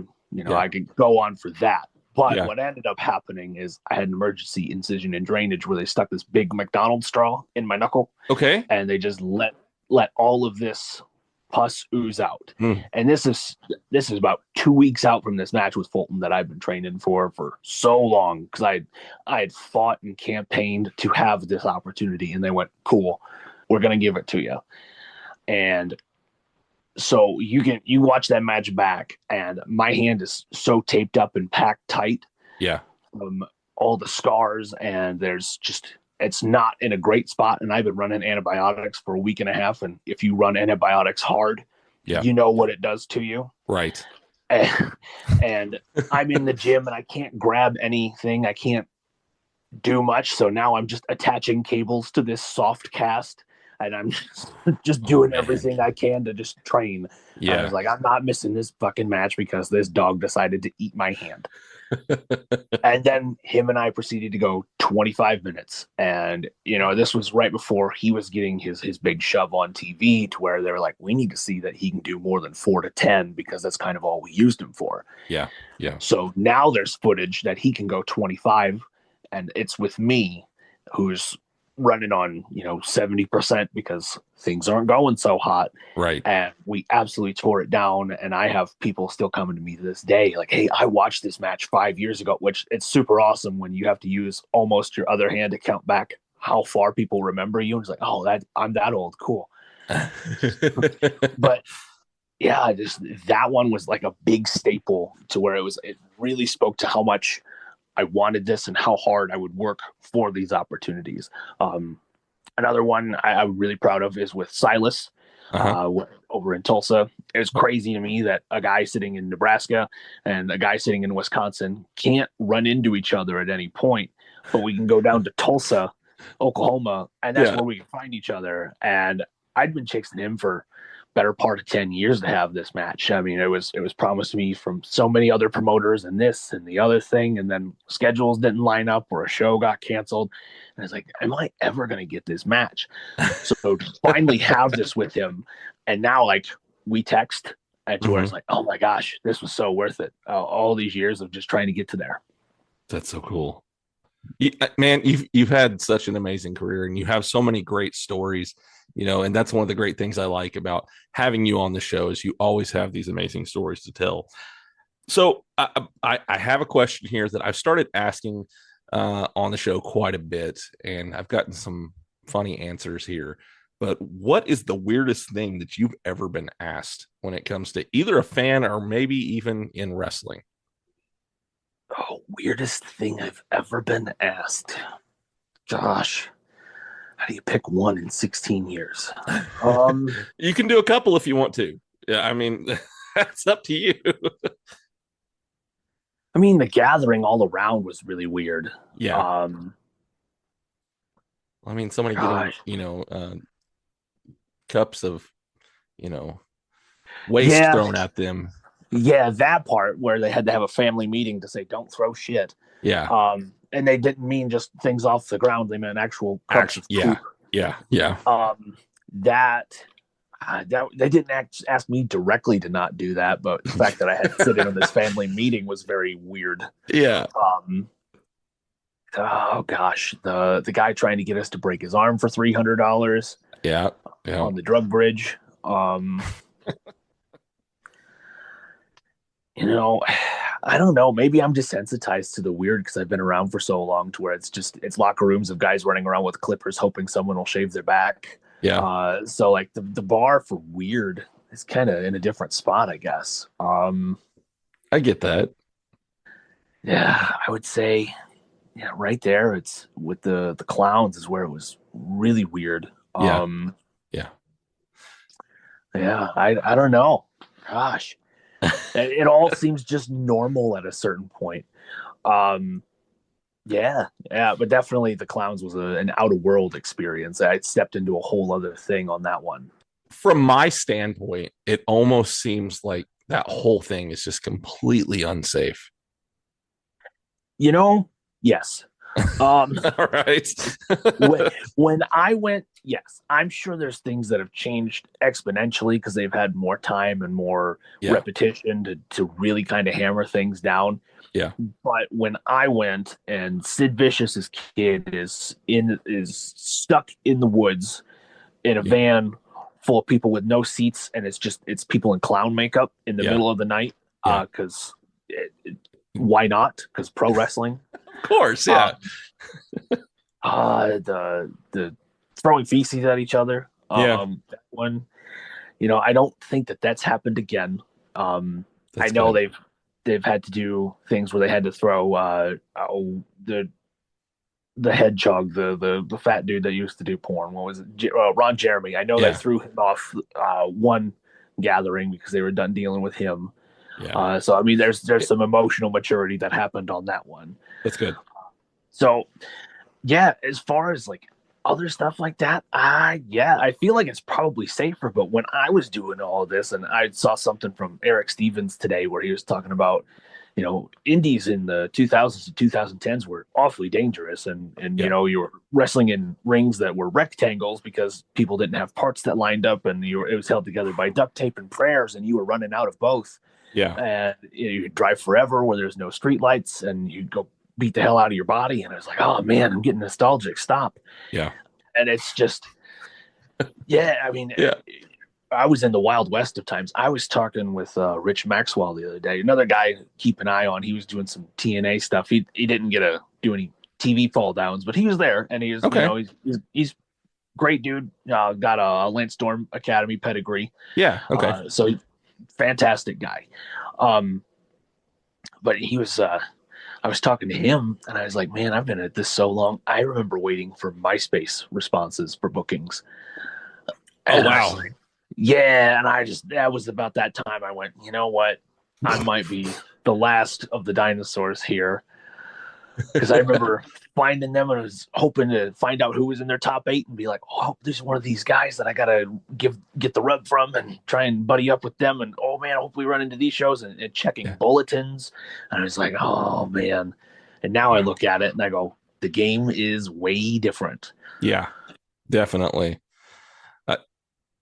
could go on for that. But what ended up happening is I had an emergency incision and drainage where they stuck this big McDonald's straw in my knuckle. Okay. And they just let all of this pus ooze out. And this is about 2 weeks out from this match with Fulton that I've been training for so long, because I had fought and campaigned to have this opportunity, and they went, cool, we're going to give it to you. And so you watch that match back, and my hand is so taped up and packed tight. Yeah. From all the scars, and it's not in a great spot. And I've been running antibiotics for a week and a half. And if you run antibiotics hard, you know what it does to you. Right. And I'm in the gym and I can't grab anything. I can't do much. So now I'm just attaching cables to this soft cast. And I'm just doing everything I can to just train. Yeah. I was like, I'm not missing this fucking match because this dog decided to eat my hand. And then him and I proceeded to go 25 minutes. And, this was right before he was getting his big shove on TV, to where they were like, we need to see that he can do more than 4 to 10, because that's kind of all we used him for. Yeah. Yeah. So now there's footage that he can go 25, and it's with me, who's running on 70% because things aren't going so hot. Right. And we absolutely tore it down. And I have people still coming to me to this day like, hey, I watched this match 5 years ago, which it's super awesome when you have to use almost your other hand to count back how far people remember you. And it's like, oh, I'm that old. Cool. But yeah, just that one was like a big staple to where it really spoke to how much I wanted this and how hard I would work for these opportunities. Another one I'm really proud of is with Silas over in Tulsa. It was crazy to me that a guy sitting in Nebraska and a guy sitting in Wisconsin can't run into each other at any point, but we can go down to Tulsa, Oklahoma, and that's where we can find each other. And I'd been chasing him for better part of 10 years to have this match. I mean, it was promised to me from so many other promoters and this and the other thing, and then schedules didn't line up or a show got canceled. And I was like, am I ever going to get this match? So to finally have this with him, and now like we text at where it's like, oh my gosh, this was so worth it. All these years of just trying to get to there. That's so cool. Man, you've had such an amazing career, and you have so many great stories, you know, and that's one of the great things I like about having you on the show is you always have these amazing stories to tell. So I have a question here that I've started asking on the show quite a bit, and I've gotten some funny answers here. But what is the weirdest thing that you've ever been asked when it comes to either a fan or maybe even in wrestling? Oh, weirdest thing I've ever been asked. Gosh, how do you pick one in 16 years? You can do a couple if you want to. Yeah, I mean, that's up to you. I mean, the gathering all around was really weird. Yeah. I mean, somebody getting, you know, cups of, you know, waste thrown at them. Yeah, that part where they had to have a family meeting to say, don't throw shit. Yeah. And they didn't mean just things off the ground. They meant actual cups of poop. Yeah. That they didn't ask me directly to not do that, but the fact that I had to sit in on this family meeting was very weird. Yeah. Oh gosh, the guy trying to get us to break his arm for $300. Yeah. On the drug bridge. You know, I don't know. Maybe I'm desensitized to the weird because I've been around for so long to where it's locker rooms of guys running around with clippers hoping someone will shave their back. Yeah. So like the bar for weird is kind of in a different spot, I guess. I get that. Yeah, I would say, yeah, right there. It's with the clowns is where it was really weird. Yeah. Yeah. I don't know. Gosh. It all seems just normal at a certain point. Yeah, but definitely the clowns was an out of world experience. I stepped into a whole other thing on that one. From my standpoint, it almost seems like that whole thing is just completely unsafe. You know, yes. All right. when I went, yes, I'm sure there's things that have changed exponentially because they've had more time and more repetition to really kind of hammer things down. Yeah. But when I went and Sid Vicious's kid is stuck in the woods in a van full of people with no seats, and it's people in clown makeup in the middle of the night because why not? Because pro wrestling. Of course, yeah. The throwing feces at each other. That one, you know, I don't think that's happened again. I know they've had to do things where they had to throw the hedgehog, the fat dude that used to do porn. What was it? Ron Jeremy. I know they threw him off one gathering because they were done dealing with him. Yeah. So I mean, there's some emotional maturity that happened on that one. That's good. So, yeah, as far as like other stuff like that, I feel like it's probably safer. But when I was doing all of this, and I saw something from Eric Stevens today where he was talking about, you know, indies in the 2000s to 2010s were awfully dangerous, and you know, you were wrestling in rings that were rectangles because people didn't have parts that lined up, and it was held together by duct tape and prayers, and you were running out of both. Yeah, and you could drive forever where there's no street lights, and you'd go beat the hell out of your body. And I was like, oh man, I'm getting nostalgic. Stop. Yeah. And it's just, I mean, I was in the Wild West of times. I was talking with Rich Maxwell the other day, another guy to keep an eye on. He was doing some TNA stuff. He didn't get to do any TV fall downs, but he was there, and he was, you know, he's great dude. Got a Lance Storm Academy pedigree. Yeah. Okay. So fantastic guy. But he was, I was talking to him and I was like, man, I've been at this so long. I remember waiting for MySpace responses for bookings. And wow. like, yeah. And that was about that time I went, you know what? I might be the last of the dinosaurs here. Because I remember finding them and I was hoping to find out who was in their top 8 and be like, oh, there's one of these guys that I got to get the rub from and try and buddy up with them. And, oh, man, I hope we run into these shows and checking bulletins. And I was like, oh, man. And now I look at it and I go, the game is way different. Yeah, definitely.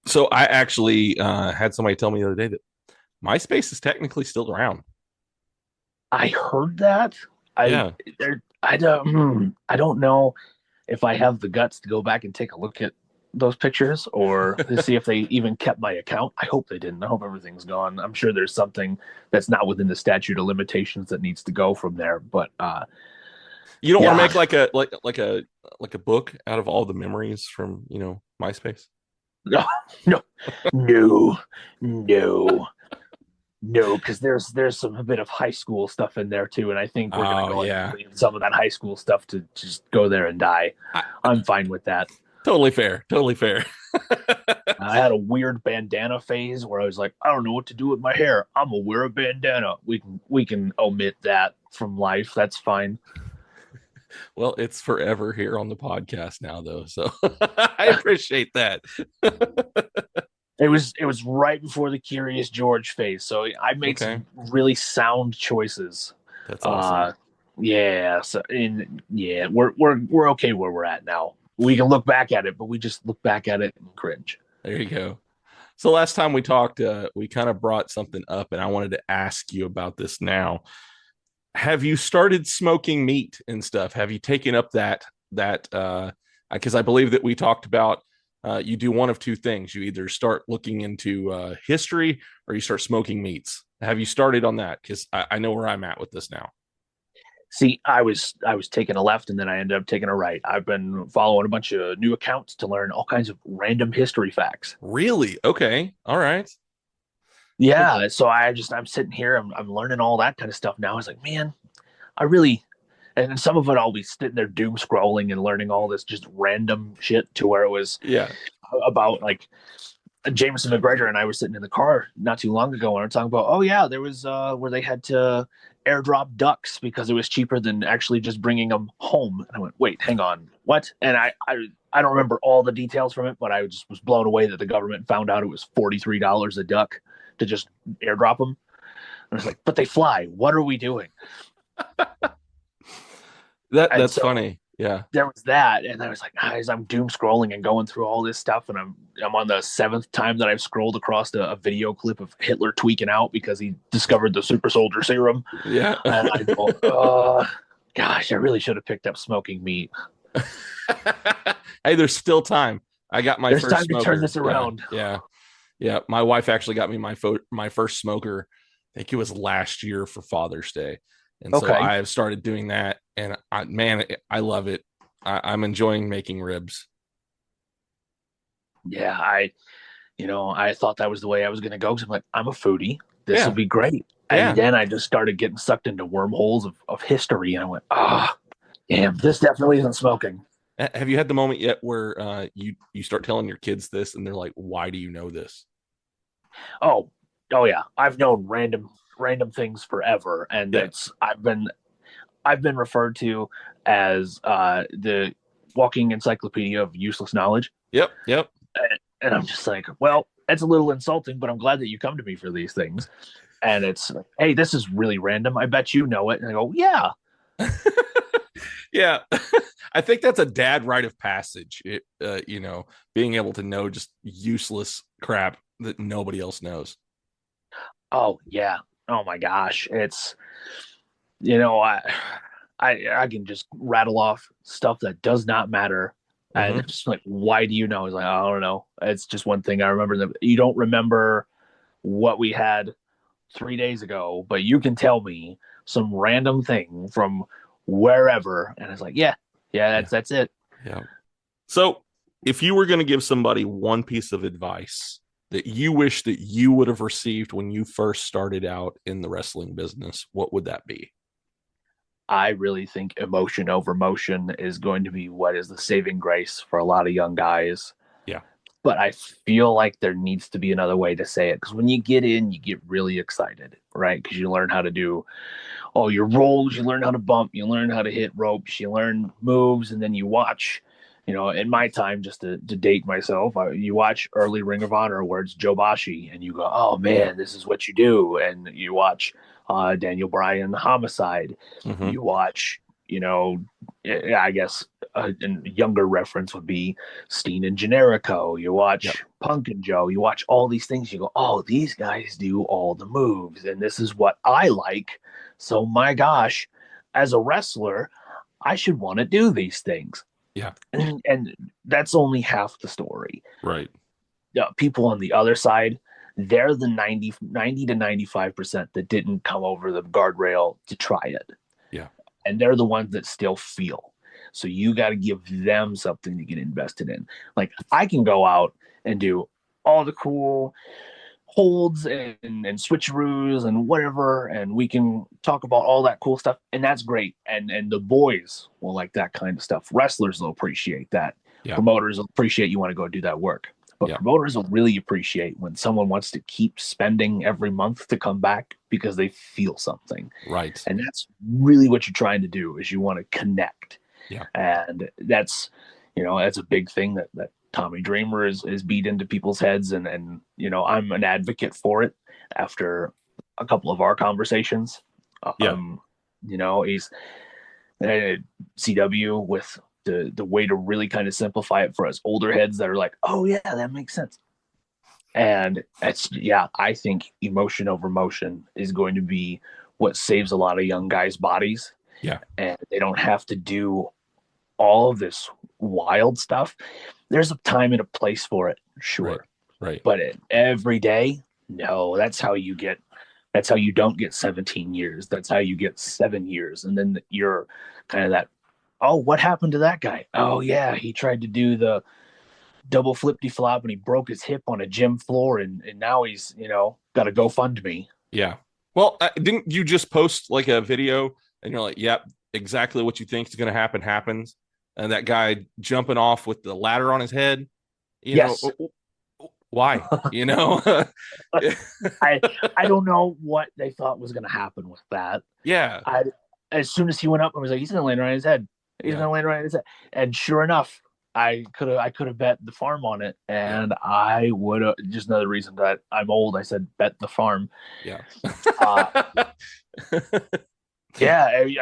So I actually had somebody tell me the other day that MySpace is technically still around. I heard that. I don't know if I have the guts to go back and take a look at those pictures or to see if they even kept my account. I hope they didn't. I hope everything's gone. I'm sure there's something that's not within the statute of limitations that needs to go from there. But you don't want to make like a book out of all the memories from MySpace. No, because there's a bit of high school stuff in there too, and I think we're gonna go and leave some of that high school stuff to just go there and die. I'm fine with that. Totally fair. I had a weird bandana phase where I was like, I don't know what to do with my hair. I'm gonna wear a bandana. We can omit that from life. That's fine. Well, it's forever here on the podcast now, though, so I appreciate that. It was right before the Curious George phase, so I made some really sound choices. That's awesome. We're okay where we're at now. We can look back at it, but we just look back at it and cringe. There you go. So last time we talked, we kind of brought something up, and I wanted to ask you about this now. Have you started smoking meat and stuff? Have you taken up that because I believe that we talked about you do one of two things. You either start looking into history or you start smoking meats. Have you started on that? Because I know where I'm at with this now. See, I was taking a left and then I ended up taking a right. I've been following a bunch of new accounts to learn all kinds of random history facts. Really? Okay. All right. Yeah. So I'm sitting here, I'm learning all that kind of stuff now. I was like, man, and some of it I'll be sitting there doom scrolling and learning all this just random shit to where it was about like Jameson McGregor and I were sitting in the car not too long ago and we were talking about, oh yeah, there was where they had to airdrop ducks because it was cheaper than actually just bringing them home. And I went, wait, hang on, what? And I don't remember all the details from it, but I just was blown away that the government found out it was $43 a duck to just airdrop them. And I was like, but they fly. What are we doing? That's funny. Yeah. There was that. And I was like, guys, I'm doom scrolling and going through all this stuff. And I'm on the 7th time that I've scrolled across a video clip of Hitler tweaking out because he discovered the super soldier serum. Yeah. And I go, gosh, I really should have picked up smoking meat. Hey, there's still time. I got my first time smoker. To turn this around. Yeah. My wife actually got me my first smoker. I think it was last year for Father's Day. And so I have started doing that, and I love it. I'm enjoying making ribs. Yeah, I thought that was the way I was going to go because I'm like, I'm a foodie. This will be great. And then I just started getting sucked into wormholes of history, and I went, damn, this definitely isn't smoking. Have you had the moment yet where you start telling your kids this, and they're like, why do you know this? Oh yeah, I've known random things forever, and I've been referred to as the walking encyclopedia of useless knowledge. Yep. And I'm just like, well, that's a little insulting, but I'm glad that you come to me for these things. And it's like, hey, this is really random. I bet you know it. And I go, yeah. Yeah. I think that's a dad rite of passage. Being able to know just useless crap that nobody else knows. Oh yeah. Oh my gosh. It's, I can just rattle off stuff that does not matter. And it's just like, why do you know? It's like, I don't know. It's just one thing I remember. That you don't remember what we had 3 days ago, but you can tell me some random thing from wherever. And it's like, that's it. Yeah. So if you were going to give somebody one piece of advice that you wish that you would have received when you first started out in the wrestling business, what would that be? I really think emotion over motion is going to be what is the saving grace for a lot of young guys. Yeah. But I feel like there needs to be another way to say it, because when you get in, you get really excited, right? Because you learn how to do all your rolls, you learn how to bump, you learn how to hit ropes, you learn moves, and then you watch. In my time, just to date myself, you watch early Ring of Honor where it's Joe Bashi, and you go, oh man, this is what you do. And you watch Daniel Bryan Homicide. Mm-hmm. You watch, I guess a younger reference would be Steen and Generico. You watch Punk and Joe. You watch all these things. You go, oh, these guys do all the moves, and this is what I like. So my gosh, as a wrestler, I should want to do these things. Yeah. And that's only half the story. Right. People on the other side, they're the 90 to 95% that didn't come over the guardrail to try it. Yeah. And they're the ones that still feel. So you got to give them something to get invested in. Like, I can go out and do all the cool holds and switcheroos and whatever, and we can talk about all that cool stuff, and that's great. And the boys will like that kind of stuff. Wrestlers will appreciate that. Yeah. Promoters will appreciate you want to go do that work. But promoters will really appreciate when someone wants to keep spending every month to come back because they feel something. Right. And that's really what you're trying to do, is you want to connect. Yeah. And that's, that's a big thing that Tommy Dreamer is beat into people's heads. And I'm an advocate for it after a couple of our conversations. He's CW with the way to really kind of simplify it for us older heads that are like, oh yeah, that makes sense. And I think emotion over motion is going to be what saves a lot of young guys' bodies. Yeah. And they don't have to do all of this wild stuff. There's a time and a place for it, sure. Right. But every day, no, that's how you don't get 17 years. That's how you get 7 years. And then you're kind of that, oh, what happened to that guy? Oh yeah, he tried to do the double flippy flop and he broke his hip on a gym floor, and now he's, got a GoFundMe. Yeah. Well, didn't you just post like a video and you're like, yep, exactly what you think is going to happen happens. And that guy jumping off with the ladder on his head, yes. Why? I don't know what they thought was going to happen with that. Yeah. As soon as he went up, I was like, he's going to land right on his head. He's going to land right on his head. And sure enough, I could have bet the farm on it, and I would have. Just another reason that I'm old. I said bet the farm. Yeah. I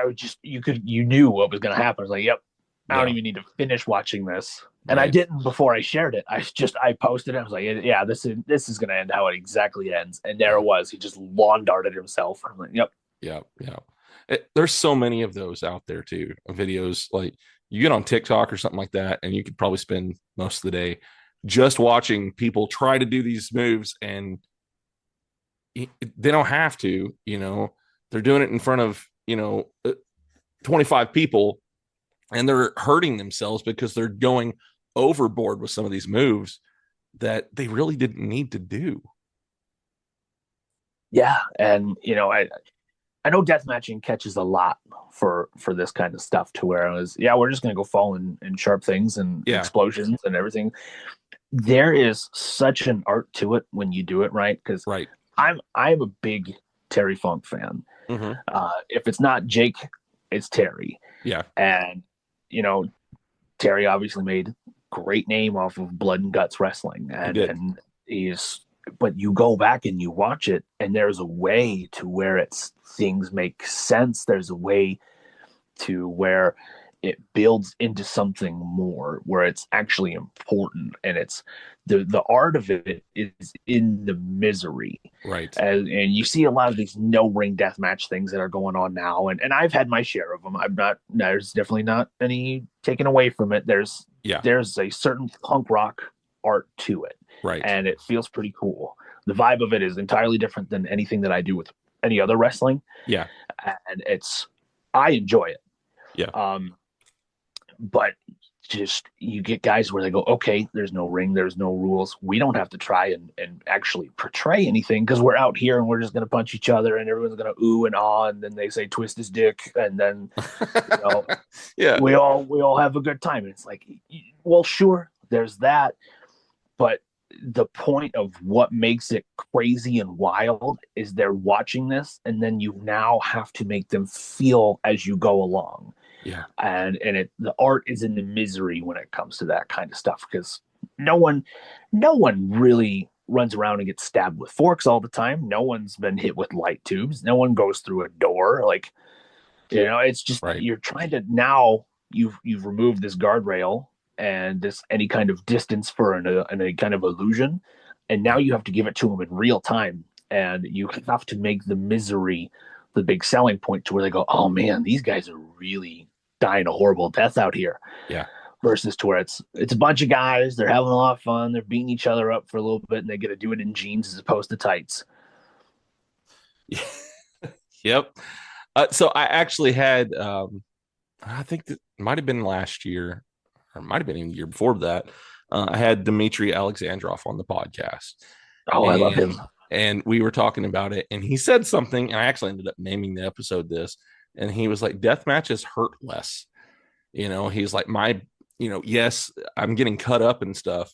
would just you knew what was going to happen. I was like, yep. I don't even need to finish watching this. And I didn't before I shared it. I posted it. I was like, yeah, this is going to end how it exactly ends. And there it was. He just lawn darted himself. I'm like, yep. Yeah. There's so many of those out there too. Videos, like you get on TikTok or something like that, and you could probably spend most of the day just watching people try to do these moves, and they don't have to, they're doing it in front of, 25 people, and they're hurting themselves because they're going overboard with some of these moves that they really didn't need to do. Yeah. And, I know deathmatching catches a lot for this kind of stuff, to where it was, we're just going to go fall in sharp things and explosions and everything. There is such an art to it when you do it right. Because I'm a big Terry Funk fan. Mm-hmm. If it's not Jake, it's Terry. Yeah. And, Terry obviously made great name off of Blood and Guts Wrestling. And but you go back and you watch it, and there's a way to where things make sense. There's a way to where it builds into something more, where it's actually important, and it's the art of it is in the misery. Right. And you see a lot of these no ring deathmatch things that are going on now, and I've had my share of them. There's definitely not any taken away from it. There's a certain punk rock art to it. Right. And it feels pretty cool. The vibe of it is entirely different than anything that I do with any other wrestling. Yeah. And I enjoy it. Yeah. But just, you get guys where they go, okay, there's no ring, there's no rules. We don't have to try and actually portray anything because we're out here and we're just going to punch each other and everyone's going to ooh and ah. And then they say, twist his dick. And then, yeah, we all have a good time. And it's like, well, sure, there's that. But the point of what makes it crazy and wild is they're watching this, and then you now have to make them feel as you go along. Yeah. And the art is in the misery when it comes to that kind of stuff, because no one really runs around and gets stabbed with forks all the time. No one's been hit with light tubes. No one goes through a door. Like, it's just, you're trying to, now you've removed this guardrail and this any kind of distance for any kind of illusion, and now you have to give it to them in real time, and you have to make the misery the big selling point to where they go, oh man, these guys are really dying a horrible death out here. Yeah. Versus to where it's a bunch of guys, they're having a lot of fun, they're beating each other up for a little bit, and they get to do it in jeans as opposed to tights. Yep. So I actually had, I think that might have been last year, or might have been even the year before that. I had Dmitry Alexandrov on the podcast. Oh, I love him. And we were talking about it, and he said something, and I actually ended up naming the episode this, and he was like, death matches hurt less. He's like, yes, I'm getting cut up and stuff,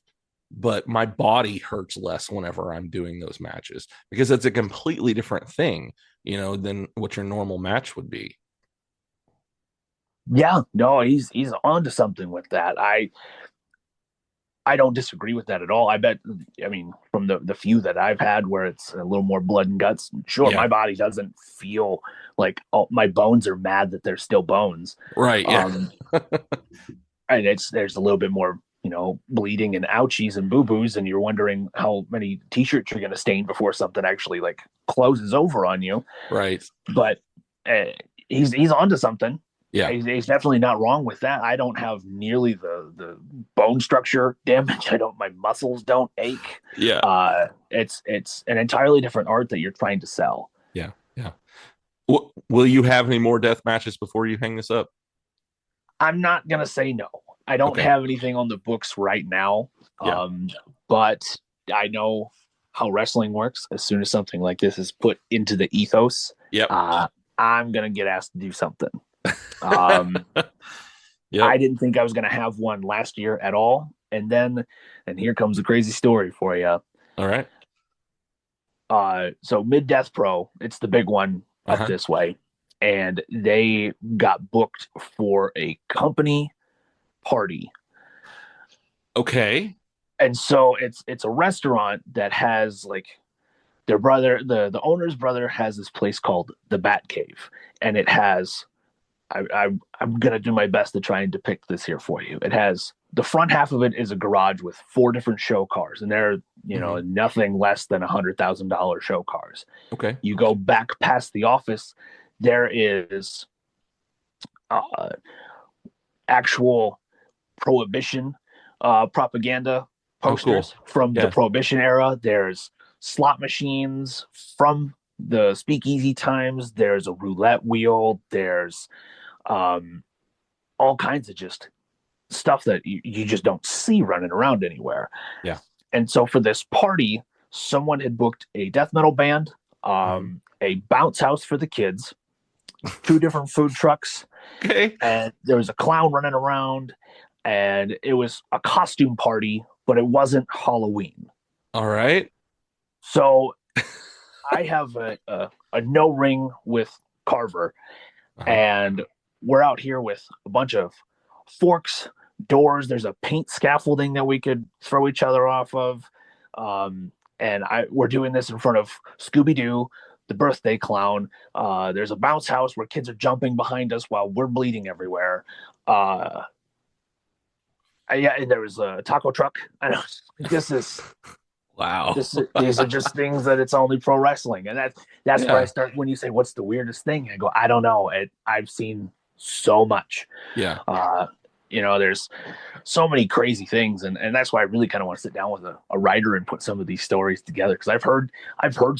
but my body hurts less whenever I'm doing those matches, because it's a completely different thing, than what your normal match would be. Yeah, no, he's onto something with that. I don't disagree with that at all. I mean, from the few that I've had where it's a little more blood and guts, sure, my body doesn't feel like my bones are mad that they're still bones. Right. Yeah. And there's a little bit more, bleeding and ouchies and boo-boos, and you're wondering how many t-shirts you're going to stain before something actually like closes over on you. Right. But he's onto something. Yeah, he's definitely not wrong with that. I don't have nearly the bone structure damage. My muscles don't ache. Yeah. It's an entirely different art that you're trying to sell. Yeah. Yeah. Will you have any more death matches before you hang this up? I'm not going to say no. I don't have anything on the books right now. Yeah. But I know how wrestling works. As soon as something like this is put into the ethos, I'm going to get asked to do something. I didn't think I was going to have one last year at all. And here comes a crazy story for you. All right. So Mid Death Pro, it's the big one up this way. And they got booked for a company party. Okay. And so it's a restaurant that has like their brother, the owner's brother has this place called the Bat Cave. And it has, I'm going to do my best to try and depict this here for you. It has, the front half of it is a garage with 4 different show cars, and they're, nothing less than $100,000 show cars. Okay. You go back past the office, there is actual Prohibition propaganda posters from the Prohibition era. There's slot machines from the speakeasy times. There's a roulette wheel. There's all kinds of just stuff that you just don't see running around anywhere. Yeah. And so for this party, someone had booked a death metal band, a bounce house for the kids, 2 different food trucks, and there was a clown running around, and it was a costume party, but it wasn't Halloween. All right. So I have a no ring with Carver, and we're out here with a bunch of forks, doors. There's a paint scaffolding that we could throw each other off of. And we're doing this in front of Scooby-Doo, the birthday clown. There's a bounce house where kids are jumping behind us while we're bleeding everywhere. And there was a taco truck. I know this is wow. These are just things that it's only pro wrestling, and that's where I start. When you say what's the weirdest thing, I go, I don't know. I've seen so much. Yeah. There's so many crazy things, and that's why I really kind of want to sit down with a writer and put some of these stories together, because I've heard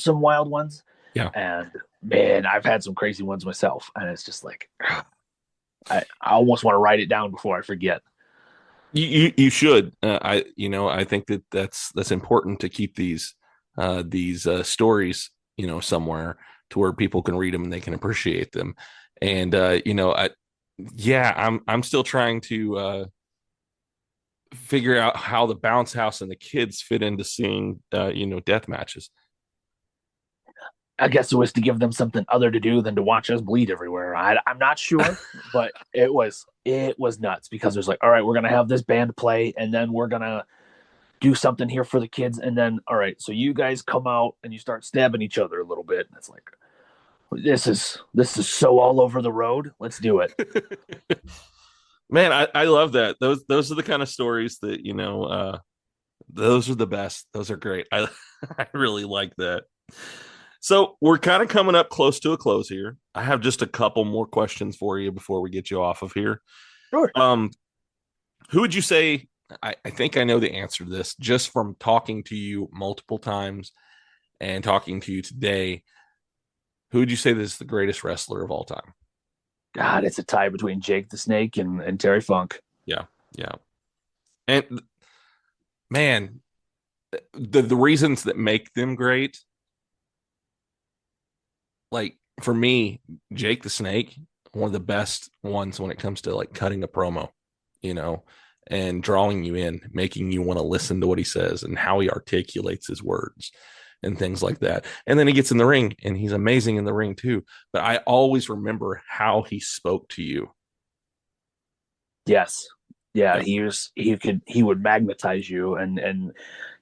some wild ones. Yeah. And man, I've had some crazy ones myself, and it's just like I almost want to write it down before I forget. You should. I think that's important to keep these stories, somewhere to where people can read them and they can appreciate them. And I'm still trying to figure out how the bounce house and the kids fit into seeing death matches. I guess it was to give them something other to do than to watch us bleed everywhere. I'm not sure, but it was nuts because there's like, all right, we're gonna have this band play, and then we're gonna do something here for the kids, and then all right, so you guys come out and you start stabbing each other a little bit. And it's like, this is so all over the road. Let's do it. Man, I love that. Those are the kind of stories that those are the best. Those are great. I really like that. So we're kind of coming up close to a close here. I have just a couple more questions for you before we get you off of here. Sure. Who would you say? I think I know the answer to this just from talking to you multiple times and talking to you today. Who would you say is the greatest wrestler of all time? God, it's a tie between Jake the Snake and Terry Funk. Yeah. And man, the reasons that make them great. Like for me, Jake the Snake, one of the best ones when it comes to like cutting a promo, and drawing you in, making you want to listen to what he says and how he articulates his words and things like that. And then he gets in the ring and he's amazing in the ring too. But I always remember how he spoke to you. Yes. Yeah. He would magnetize you and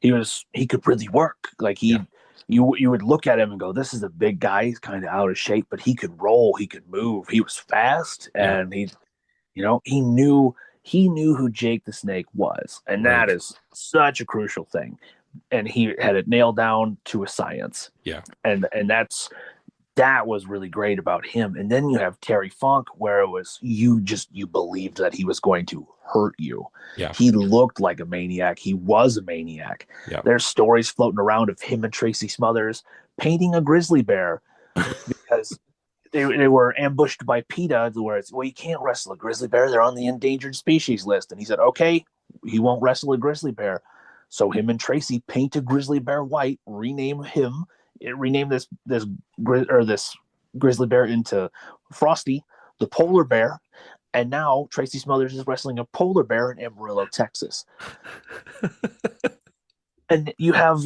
he could really work. Like you would look at him and go, this is a big guy. He's kind of out of shape, but he could roll, he could move. He was fast and he knew who Jake the Snake was. And that is such a crucial thing. And he had it nailed down to a science. Yeah. And that was really great about him. And then you have Terry Funk, where it was you believed that he was going to hurt you. Yeah. He looked like a maniac. He was a maniac. Yeah. There's stories floating around of him and Tracy Smothers painting a grizzly bear because they were ambushed by PETA, where it's, well, you can't wrestle a grizzly bear. They're on the endangered species list. And he said, okay, he won't wrestle a grizzly bear. So him and Tracy paint a grizzly bear white, rename this grizzly bear into Frosty, the polar bear, and now Tracy Smothers is wrestling a polar bear in Amarillo, Texas. And you have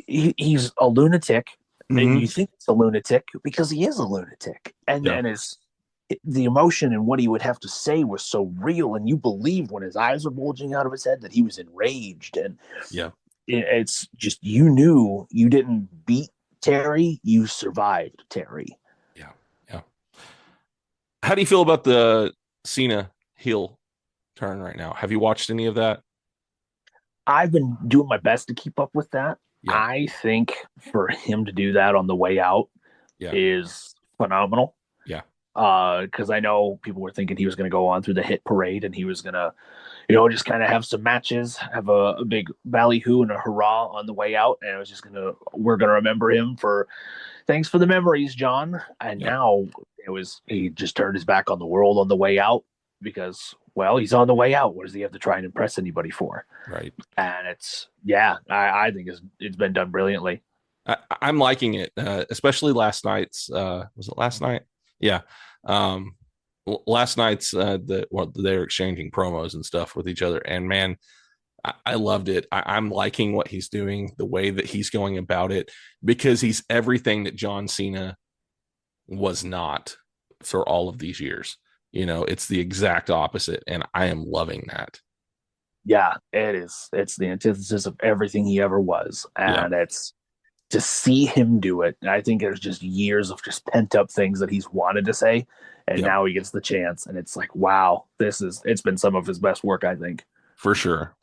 he's a lunatic, and you think it's a lunatic because he is a lunatic, and the emotion and what he would have to say was so real, and you believed when his eyes were bulging out of his head that he was enraged, and it's just you knew you didn't beat Terry, you survived Terry. Yeah. How do you feel about the Cena heel turn right now? Have you watched any of that? I've been doing my best to keep up with that. Yeah. I think for him to do that on the way out is phenomenal. Yeah. Because I know people were thinking he was going to go on through the hit parade and he was going to, just kind of have some matches, have a big ballyhoo and a hurrah on the way out. And it was just we're going to remember him for thanks for the memories, John. And now he just turned his back on the world on the way out because, well, he's on the way out. What does he have to try and impress anybody for? Right. And I think it's been done brilliantly. I'm liking it, especially last night's. Was it last night? Yeah. Last night's they're exchanging promos and stuff with each other, and man, I loved it. I'm liking what he's doing, the way that he's going about it, because he's everything that John Cena was not for all of these years. It's the exact opposite, and I am loving that. Yeah, it is. It's the antithesis of everything he ever was, and it's to see him do it. I think there's just years of just pent up things that he's wanted to say, and now he gets the chance, and it's like, wow, it's been some of his best work, I think. For sure.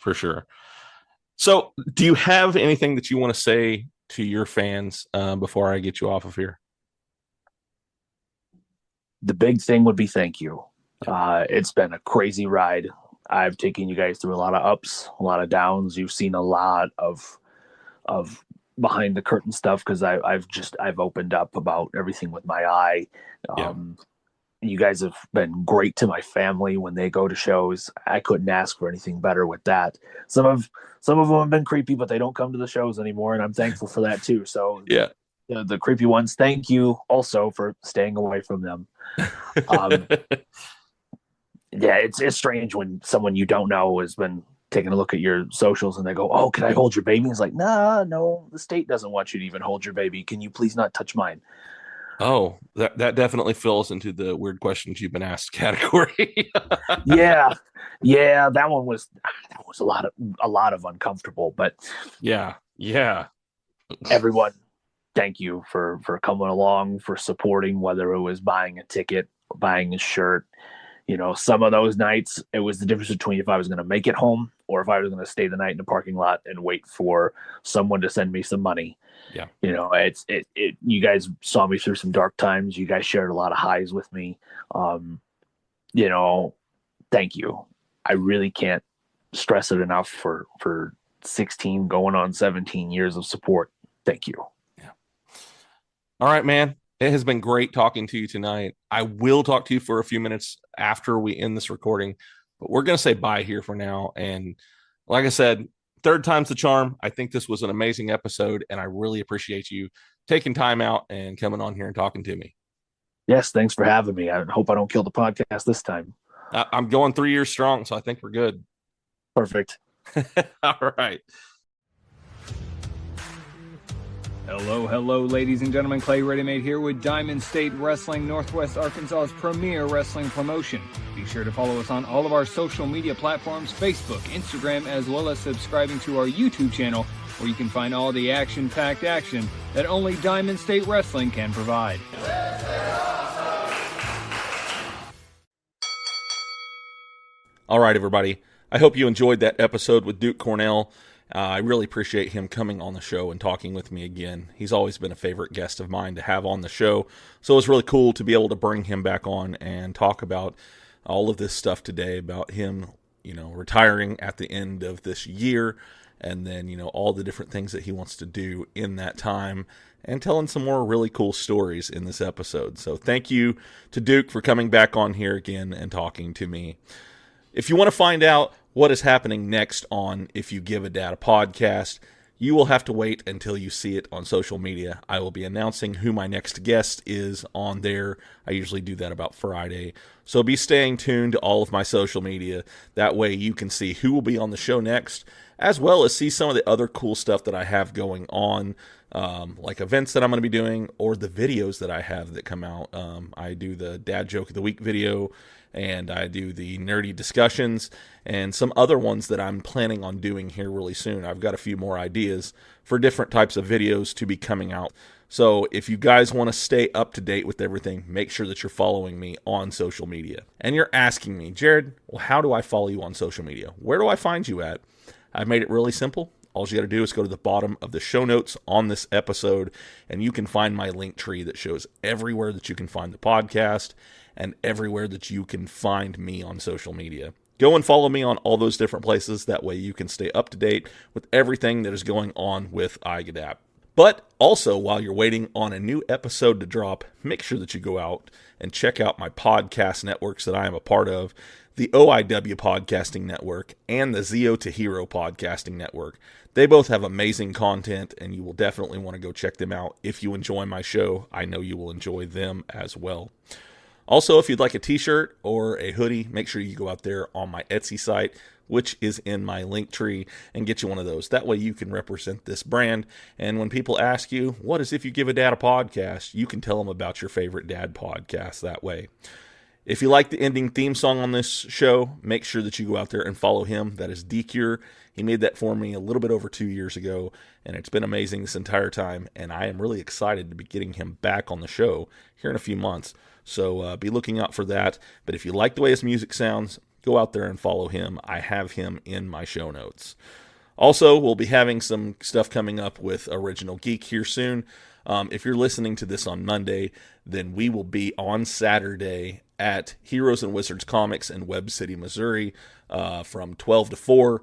So, do you have anything that you want to say to your fans before I get you off of here? The big thing would be thank you. It's been a crazy ride. I've taken you guys through a lot of ups, a lot of downs. You've seen a lot of behind the curtain stuff because I've opened up about everything with my eye. You guys have been great to my family when they go to shows. I couldn't ask for anything better with that. Some of them have been creepy, but they don't come to the shows anymore, and I'm thankful for that too. So yeah, the creepy ones, thank you also for staying away from them. Yeah, it's strange when someone you don't know has been taking a look at your socials and they go, "Oh, can I hold your baby?" It's like, nah, no, the state doesn't want you to even hold your baby. Can you please not touch mine? Oh, that definitely falls into the weird questions you've been asked category. yeah, that one was a lot of uncomfortable, but yeah. Everyone, thank you for coming along, for supporting, whether it was buying a ticket, buying a shirt. Some of those nights, it was the difference between if I was going to make it home or if I was going to stay the night in the parking lot and wait for someone to send me some money. Yeah. You guys saw me through some dark times. You guys shared a lot of highs with me. Thank you. I really can't stress it enough for 16 going on 17 years of support. Thank you. Yeah. All right, man. It has been great talking to you tonight. I will talk to you for a few minutes after we end this recording, but we're going to say bye here for now. And like I said, third time's the charm. I think this was an amazing episode, and I really appreciate you taking time out and coming on here and talking to me. Yes, thanks for having me. I hope I don't kill the podcast this time. I'm going 3 years strong, so I think we're good. Perfect. All right. Hello, ladies and gentlemen. Clay Ready Made here with Diamond State Wrestling, Northwest Arkansas's premier wrestling promotion. Be sure to follow us on all of our social media platforms, Facebook, Instagram, as well as subscribing to our YouTube channel, where you can find all the action-packed action that only Diamond State Wrestling can provide. All right, everybody. I hope you enjoyed that episode with Duke Cornell. I really appreciate him coming on the show and talking with me again. He's always been a favorite guest of mine to have on the show, so it was really cool to be able to bring him back on and talk about all of this stuff today, about him, retiring at the end of this year, and then, all the different things that he wants to do in that time, and telling some more really cool stories in this episode. So thank you to Duke for coming back on here again and talking to me. If you want to find out what is happening next on If You Give a Dad a Podcast, you will have to wait until you see it on social media. I will be announcing who my next guest is on there. I usually do that about Friday. So be staying tuned to all of my social media. That way you can see who will be on the show next, as well as see some of the other cool stuff that I have going on, like events that I'm going to be doing or the videos that I have that come out. I do the Dad Joke of the Week video, and I do the nerdy discussions and some other ones that I'm planning on doing here really soon. I've got a few more ideas for different types of videos to be coming out. So if you guys want to stay up to date with everything, make sure that you're following me on social media. And you're asking me, Jared, well, how do I follow you on social media? Where do I find you at? I've made it really simple. All you got to do is go to the bottom of the show notes on this episode, and you can find my link tree that shows everywhere that you can find the podcast and everywhere that you can find me on social media. Go and follow me on all those different places. That way you can stay up to date with everything that is going on with iGadapp. But also, while you're waiting on a new episode to drop, make sure that you go out and check out my podcast networks that I am a part of, the OIW Podcasting Network and the Zio to Hero Podcasting Network. They both have amazing content, and you will definitely want to go check them out. If you enjoy my show, I know you will enjoy them as well. Also, if you'd like a t-shirt or a hoodie, make sure you go out there on my Etsy site, which is in my link tree, and get you one of those. That way you can represent this brand, and when people ask you, what is If You Give a Dad a Podcast, you can tell them about your favorite dad podcast that way. If you like the ending theme song on this show, make sure that you go out there and follow him. That is Decure. He made that for me a little bit over 2 years ago, and it's been amazing this entire time, and I am really excited to be getting him back on the show here in a few months. So be looking out for that. But if you like the way his music sounds, go out there and follow him. I have him in my show notes. Also, we'll be having some stuff coming up with Original Geek here soon. If you're listening to this on Monday, then we will be on Saturday at Heroes and Wizards Comics in Webb City, Missouri, from 12 to 4.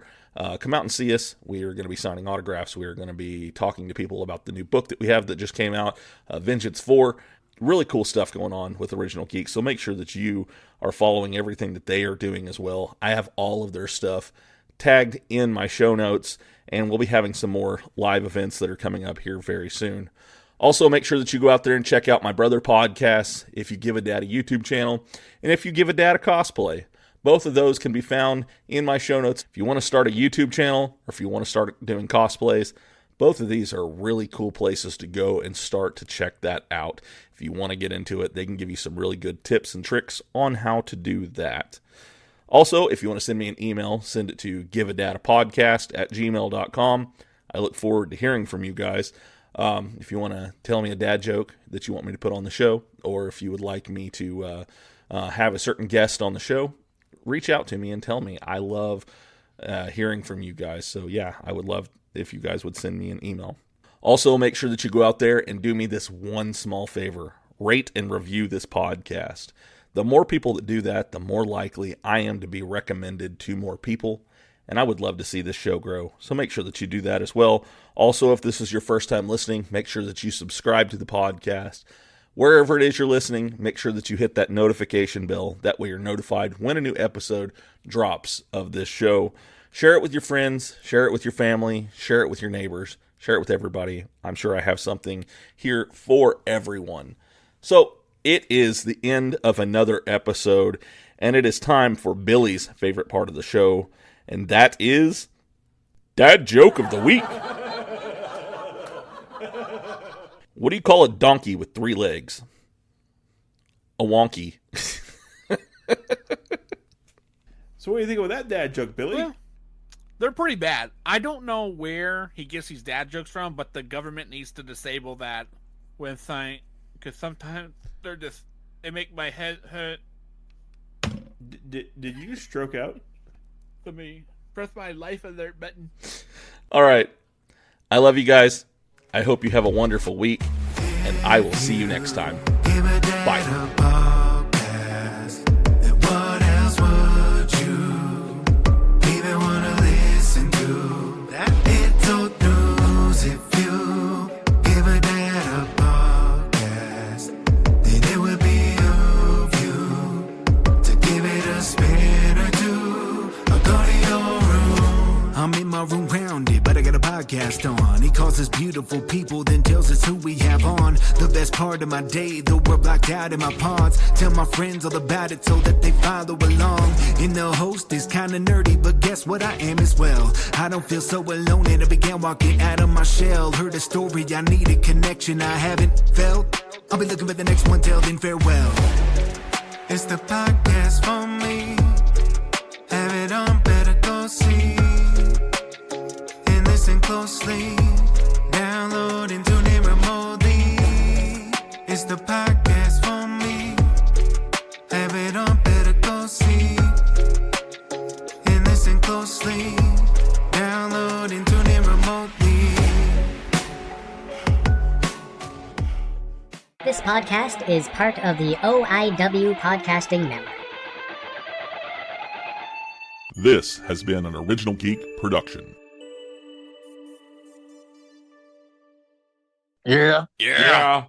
Come out and see us. We are going to be signing autographs. We are going to be talking to people about the new book that we have that just came out, Vengeance 4. really cool stuff going on with Original Geek, so make sure that you are following everything that they are doing as well. I have all of their stuff tagged in my show notes, and we'll be having some more live events that are coming up here very soon. Also, make sure that you go out there and check out my brother podcasts, If You Give a Dad a YouTube channel, and If You Give a Dad a Cosplay. Both of those can be found in my show notes. If you want to start a YouTube channel, or if you want to start doing cosplays, both of these are really cool places to go and start to check that out. If you want to get into it, they can give you some really good tips and tricks on how to do that. Also, if you want to send me an email, send it to giveadadapodcast@gmail.com. I look forward to hearing from you guys. If you want to tell me a dad joke that you want me to put on the show, or if you would like me to have a certain guest on the show, reach out to me and tell me. I love hearing from you guys. So yeah, I would love if you guys would send me an email. Also, make sure that you go out there and do me this one small favor. Rate and review this podcast. The more people that do that, the more likely I am to be recommended to more people. And I would love to see this show grow. So make sure that you do that as well. Also, if this is your first time listening, make sure that you subscribe to the podcast. Wherever it is you're listening, make sure that you hit that notification bell. That way you're notified when a new episode drops of this show. Share it with your friends, share it with your family, share it with your neighbors, share it with everybody. I'm sure I have something here for everyone. So it is the end of another episode, and it is time for Billy's favorite part of the show, and that is Dad Joke of the Week. What do you call a donkey with 3 legs? A wonky. So what do you think of that dad joke, Billy? Well, they're pretty bad. I don't know where he gets these dad jokes from, but the government needs to disable that with something, because sometimes they make my head hurt. Did you stroke out? Let me press my life alert button. All right. I love you guys. I hope you have a wonderful week, and I will see you next time. Bye. Room rounded, but I got a podcast on. He calls us beautiful people, then tells us who we have on. The best part of my day, though we're blacked out in my pods. Tell my friends all about it so that they follow along. And the host is kinda nerdy, but guess what, I am as well. I don't feel so alone, and I began walking out of my shell. Heard a story, I need a connection I haven't felt. I'll be looking for the next one, till then farewell. It's the podcast for me. Have it on, better go see. Listen closely, download and tune in remotely. It's the podcast for me. Have it on, better go see. And listen closely, download and tune in remotely. This podcast is part of the OIW Podcasting Network. This has been an Original Geek production. Yeah. Yeah.